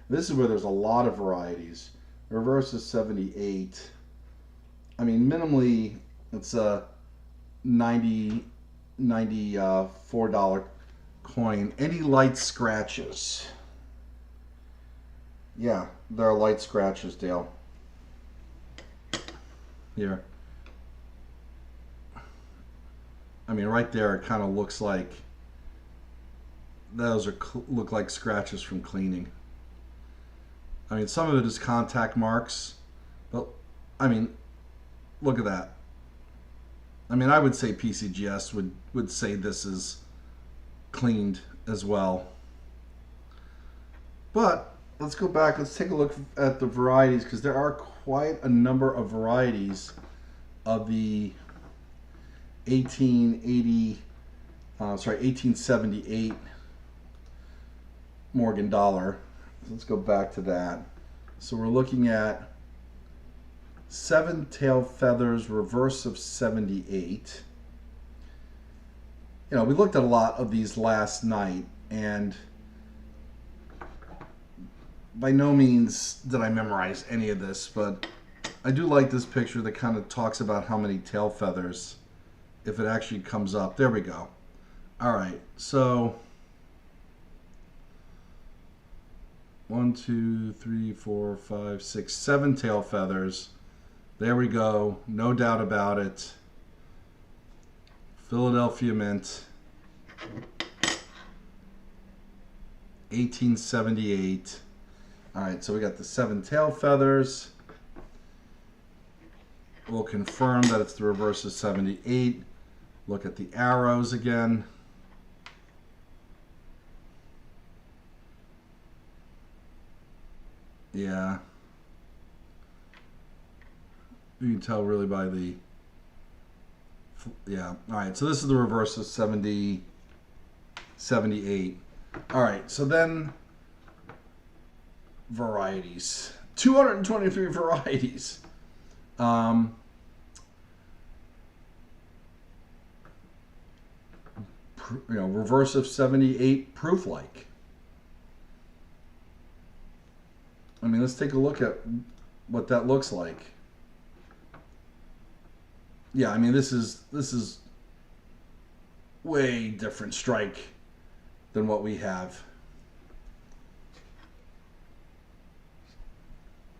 A: This is where there's a lot of varieties. Reverse is 78. I mean, minimally, it's a $94 coin. Any light scratches? Yeah, there are light scratches, Dale. Here. I mean, right there, it kind of looks like those look like scratches from cleaning. I mean, some of it is contact marks, but I mean, look at that. I mean, I would say PCGS would say this is cleaned as well. But let's go back. Let's take a look at the varieties, because there are quite a number of varieties of the 1878 Morgan dollar. Let's go back to that. So we're looking at 7 tail feathers, reverse of 78. You know, we looked at a lot of these last night, and by no means did I memorize any of this, but I do like this picture that kind of talks about how many tail feathers, if it actually comes up. There we go. All right, so 1, 2, 3, 4, 5, 6, 7 tail feathers. There we go. No doubt about it. Philadelphia Mint. 1878. All right, so we got the 7 tail feathers. We'll confirm that it's the reverse of 78. Look at the arrows again. Yeah. You can tell really by the, yeah. All right, so this is the reverse of 78. All right, so then varieties. 223 varieties. Reverse of 78 proof like. I mean, let's take a look at what that looks like. Yeah, I mean, this is way different strike than what we have.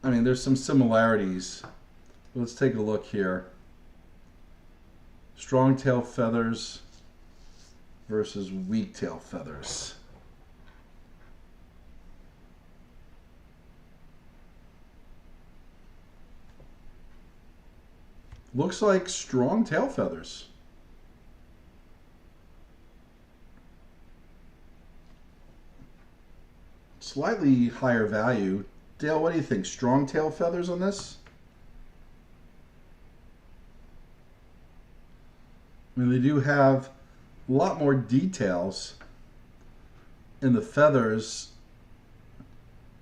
A: I mean, there's some similarities. Let's take a look here. Strong tail feathers versus weak tail feathers. Looks like strong tail feathers. Slightly higher value. Dale, what do you think? Strong tail feathers on this? I mean, they do have a lot more details in the feathers.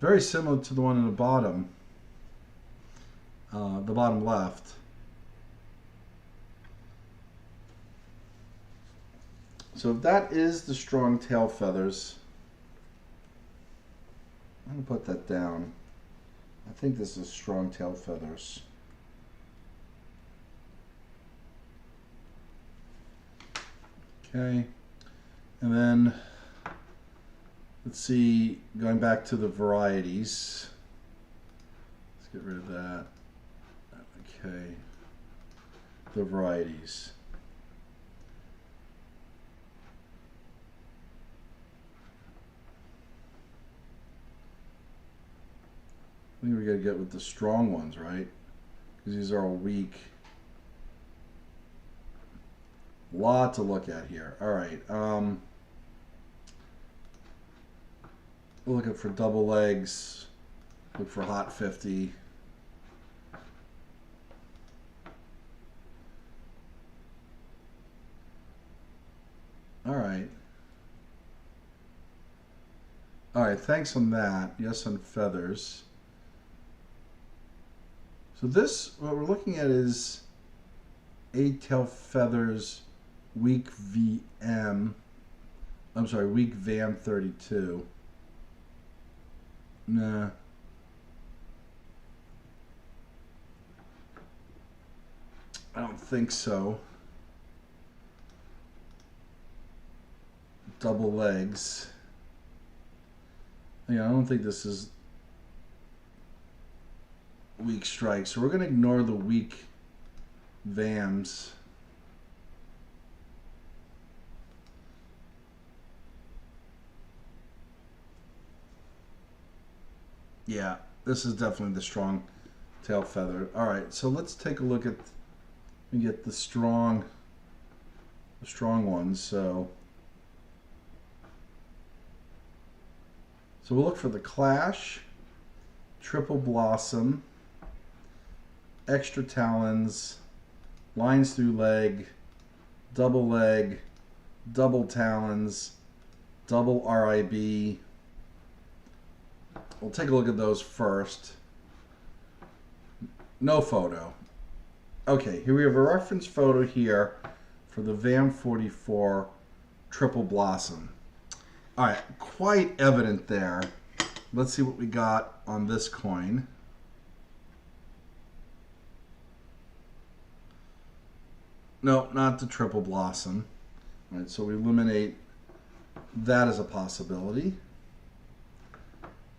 A: Very similar to the one in the bottom left. So if that is the strong tail feathers, I'm going to put that down. I think this is strong tail feathers. Okay. And then, let's see, going back to the varieties. Let's get rid of that. Okay. The varieties. think we got to get with the strong ones, right? Because these are all weak. Lot to look at here. All right. We're looking for double legs. Look for hot 50. All right. All right, thanks on that. Yes, on feathers. So this, what we're looking at is 8-tail feathers, weak VM. I'm sorry, weak VAM 32. Nah. I don't think so. Double legs. Yeah, I don't think this is weak strikes. So we're going to ignore the weak VAMs. Yeah, this is definitely the strong tail feather. All right, so let's take a look at and get the strong ones. So we'll look for the Clash, Triple Blossom, Extra Talons, Lines Through Leg, Double Talons, Double RIB. We'll take a look at those first. No photo. Okay, here we have a reference photo here for the VAM 44 Triple Blossom. All right, quite evident there. Let's see what we got on this coin. No, not the Triple Blossom. All right, so we eliminate that as a possibility.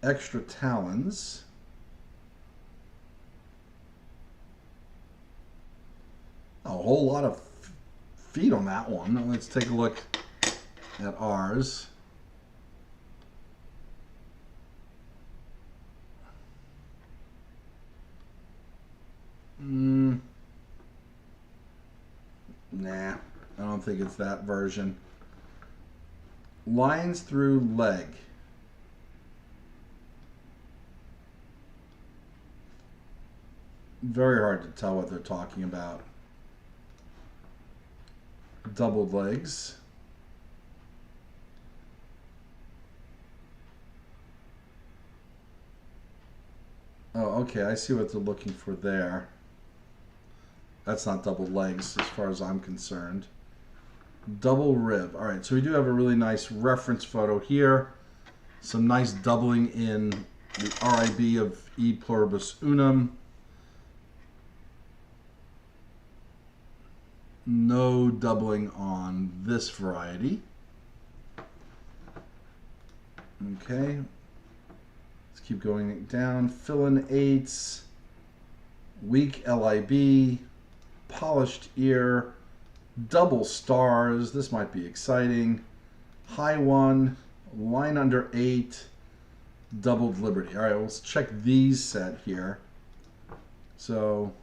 A: Extra Talons. A whole lot of feet on that one. Let's take a look at ours. Nah, I don't think it's that version. Lines Through Leg. Very hard to tell what they're talking about. Doubled legs. Oh, okay, I see what they're looking for there. That's not double legs as far as I'm concerned. Double rib. All right, so we do have a really nice reference photo here. Some nice doubling in the RIB of E pluribus unum. No doubling on this variety. Okay. Let's keep going down. Fill-in 8s. Weak LIB. Polished ear. Double stars. This might be exciting. High 1. Line under 8. Doubled Liberty. All right, let's check these set here. So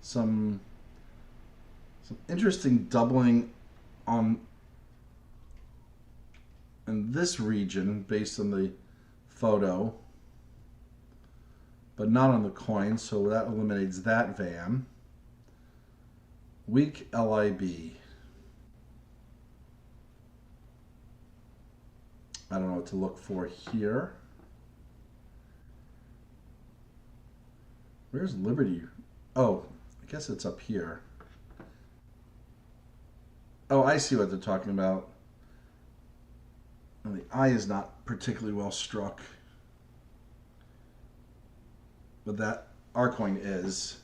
A: some interesting doubling on in this region based on the photo, but not on the coin, so that eliminates that VAM. Weak LIB. I don't know what to look for here. Where's Liberty? Oh, I guess it's up here. Oh, I see what they're talking about. And the eye is not particularly well struck. But that our coin is.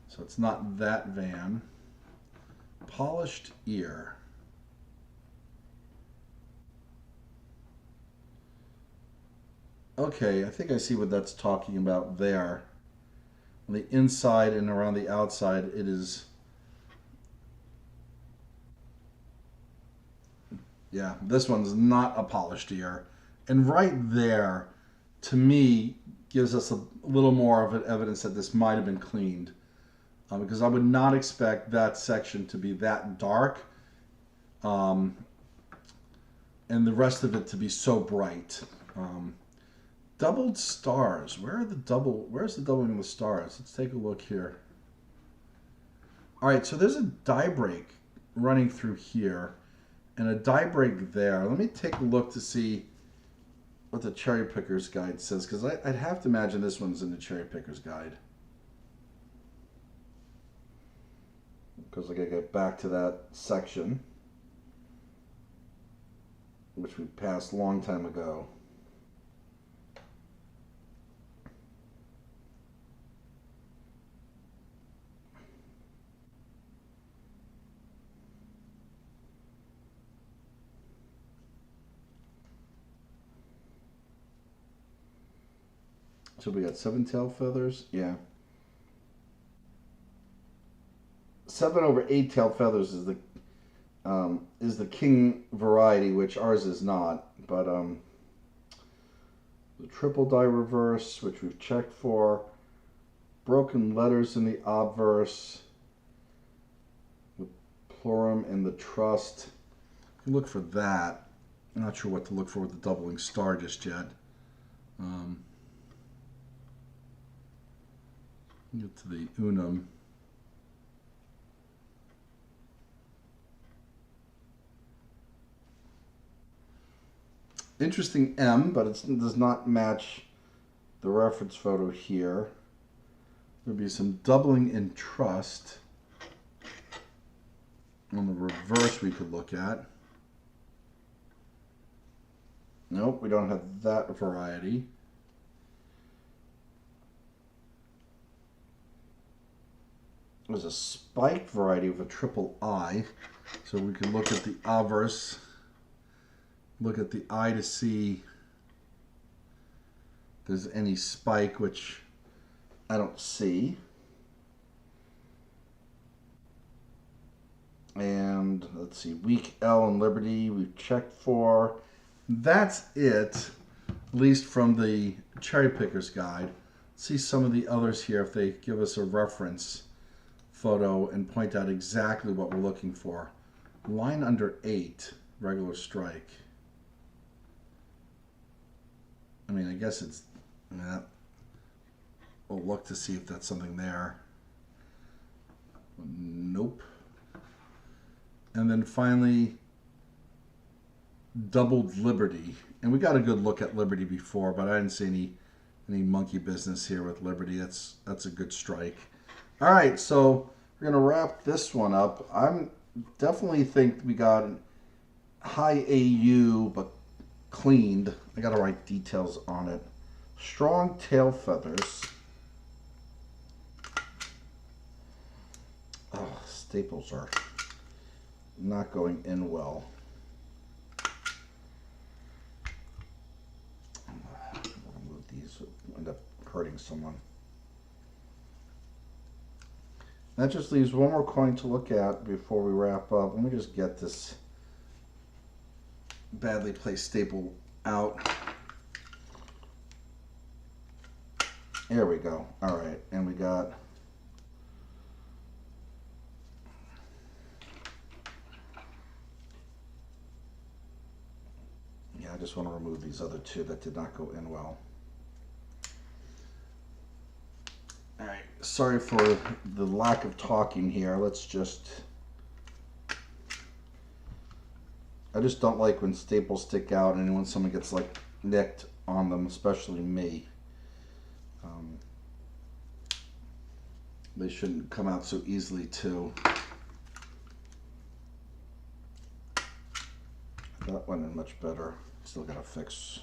A: So it's not that VAM. Polished ear. Okay, I think I see what that's talking about there. On the inside and around the outside, it is... Yeah, this one's not a polished ear. And right there, to me, gives us a little more of an evidence that this might have been cleaned. Because I would not expect that section to be that dark, um, and the rest of it to be so bright. Doubled stars. Where's the doubling of the stars? Let's take a look here. All right, so there's a die break running through here and a die break there. Let me take a look to see what the Cherry Picker's Guide says, because I'd have to imagine this one's in the Cherry Picker's Guide. Because I gotta get back to that section, which we passed a long time ago. So we got 7 tail feathers, yeah. 7 over 8 tail feathers is the king variety, which ours is not. But the triple die reverse, which we've checked for, broken letters in the obverse, the plurum and the trust. Look for that. I'm not sure what to look for with the doubling star just yet. Get to the unum. Interesting M, but it does not match the reference photo here. There'll be some doubling in trust on the reverse we could look at. Nope, we don't have that variety. There's a spiked variety of a triple I, so we can look at the obverse, look at the I to see if there's any spike, which I don't see. And let's see, weak L and Liberty we've checked for. That's it, at least from the Cherry Picker's Guide. Let's see some of the others here if they give us a reference photo and point out exactly what we're looking for. Line under 8, regular strike. I mean, I guess it's, we'll look to see if that's something there. Nope. And then finally, doubled Liberty. And we got a good look at Liberty before, but I didn't see any monkey business here with Liberty. That's a good strike. All right, so we're gonna wrap this one up. I'm definitely think we got high AU, but cleaned. I gotta write details on it. Strong tail feathers. Oh, staples are not going in well. I'll remove these. End up hurting someone. That just leaves one more coin to look at before we wrap up. Let me just get this badly placed staple out. There we go. All right, and we got I just want to remove these other two that did not go in well. All right, sorry for the lack of talking here. Let's just, I just don't like when staples stick out and when someone gets like nicked on them, especially me. They shouldn't come out so easily too. That went in much better. Still gotta fix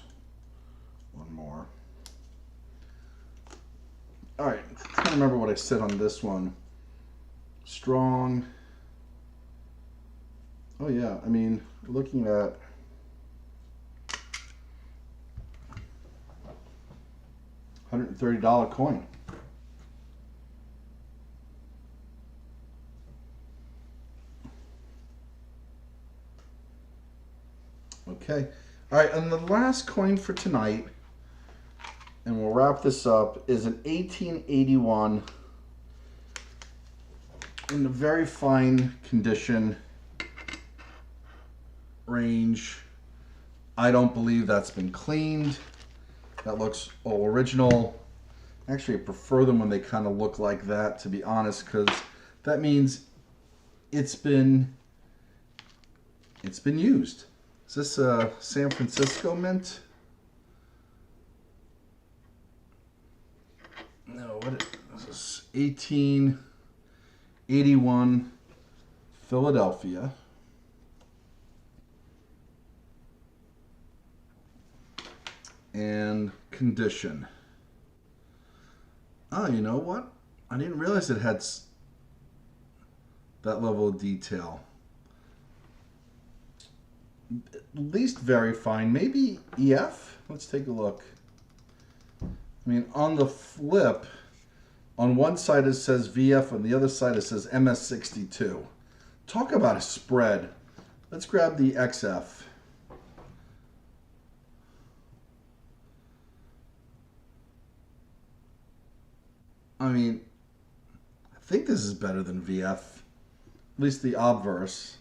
A: one more. All right, I'm trying to remember what I said on this one. Strong. Oh yeah, I mean, looking at $130 coin. Okay. All right, and the last coin for tonight, and we'll wrap this up, is an 1881 in a very fine condition range. I don't believe that's been cleaned. That looks all original. Actually, I prefer them when they kind of look like that, to be honest, because that means it's been used. Is this a San Francisco mint? No, what is this? 1881 Philadelphia. And condition. Oh, you know what? I didn't realize it had that level of detail. At least very fine. Maybe EF? Let's take a look. I mean, on the flip, on one side it says VF, on the other side it says MS62. Talk about a spread. Let's grab the XF. I mean, I think this is better than VF. At least the obverse.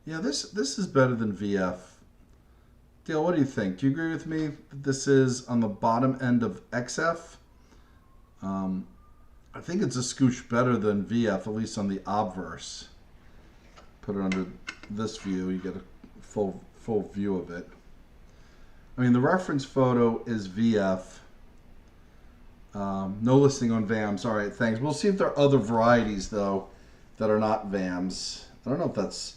A: Yeah, this is better than VF. Dale, what do you think? Do you agree with me that this is on the bottom end of XF? I think it's a scooch better than VF, at least on the obverse. Put it under this view, you get a full view of it. I mean, the reference photo is VF. No listing on VAMs. All right, thanks. We'll see if there are other varieties, though, that are not VAMs. I don't know if that's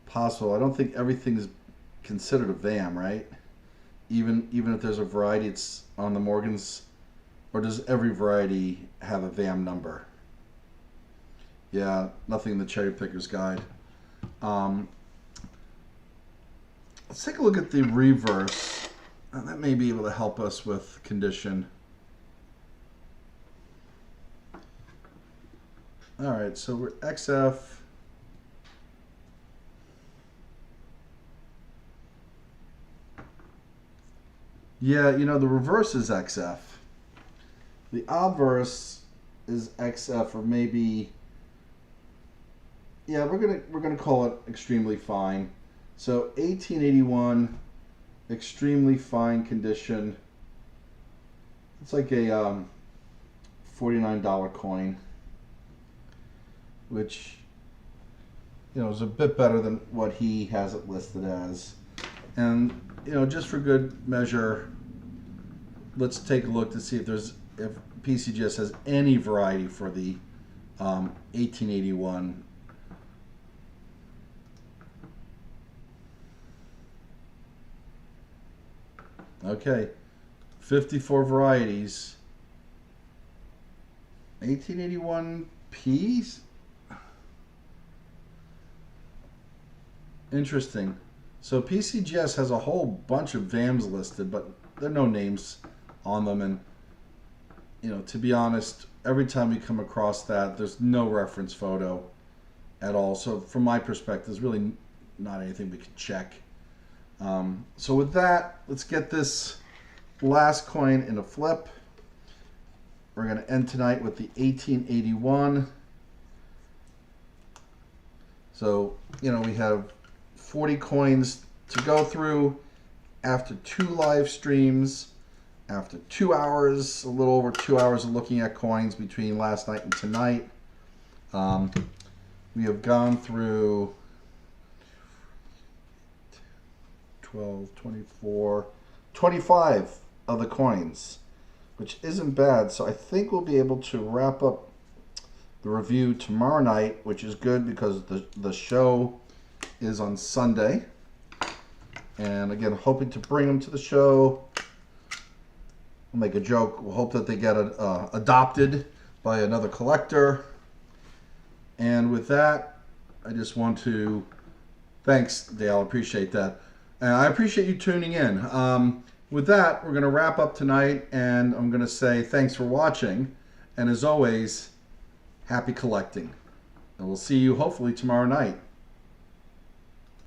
A: possible. I don't think everything is considered a VAM, right? Even if there's a variety, it's on the Morgans, or does every variety have a VAM number? Yeah, nothing in the Cherry Picker's Guide. Let's take a look at the reverse. That may be able to help us with condition. All right, so we're XF. Yeah, you know, the reverse is XF. The obverse is XF, or maybe, yeah, we're gonna call it extremely fine. So 1881, extremely fine condition. It's like a $49 coin, which, you know, is a bit better than what he has it listed as. And, you know, just for good measure, let's take a look to see if PCGS has any variety for the 1881. Okay, 54 varieties. 1881 P's? Interesting. So PCGS has a whole bunch of VAMs listed, but there are no names on them. And, you know, to be honest, every time we come across that, there's no reference photo at all. So from my perspective, there's really not anything we can check. So with that, let's get this last coin in a flip. We're going to end tonight with the 1881. So, you know, we have 40 coins to go through after 2 live streams, after 2 hours, a little over 2 hours of looking at coins between last night and tonight. We have gone through 12, 24, 25 of the coins, which isn't bad. So I think we'll be able to wrap up the review tomorrow night, which is good because the show is on Sunday. And again, hoping to bring them to the show. I'll make a joke. We'll hope that they get adopted by another collector. And with that, I just want to, thanks, Dale, I appreciate that. And I appreciate you tuning in. With that, we're going to wrap up tonight, and I'm going to say thanks for watching. And as always, happy collecting. And we'll see you hopefully tomorrow night.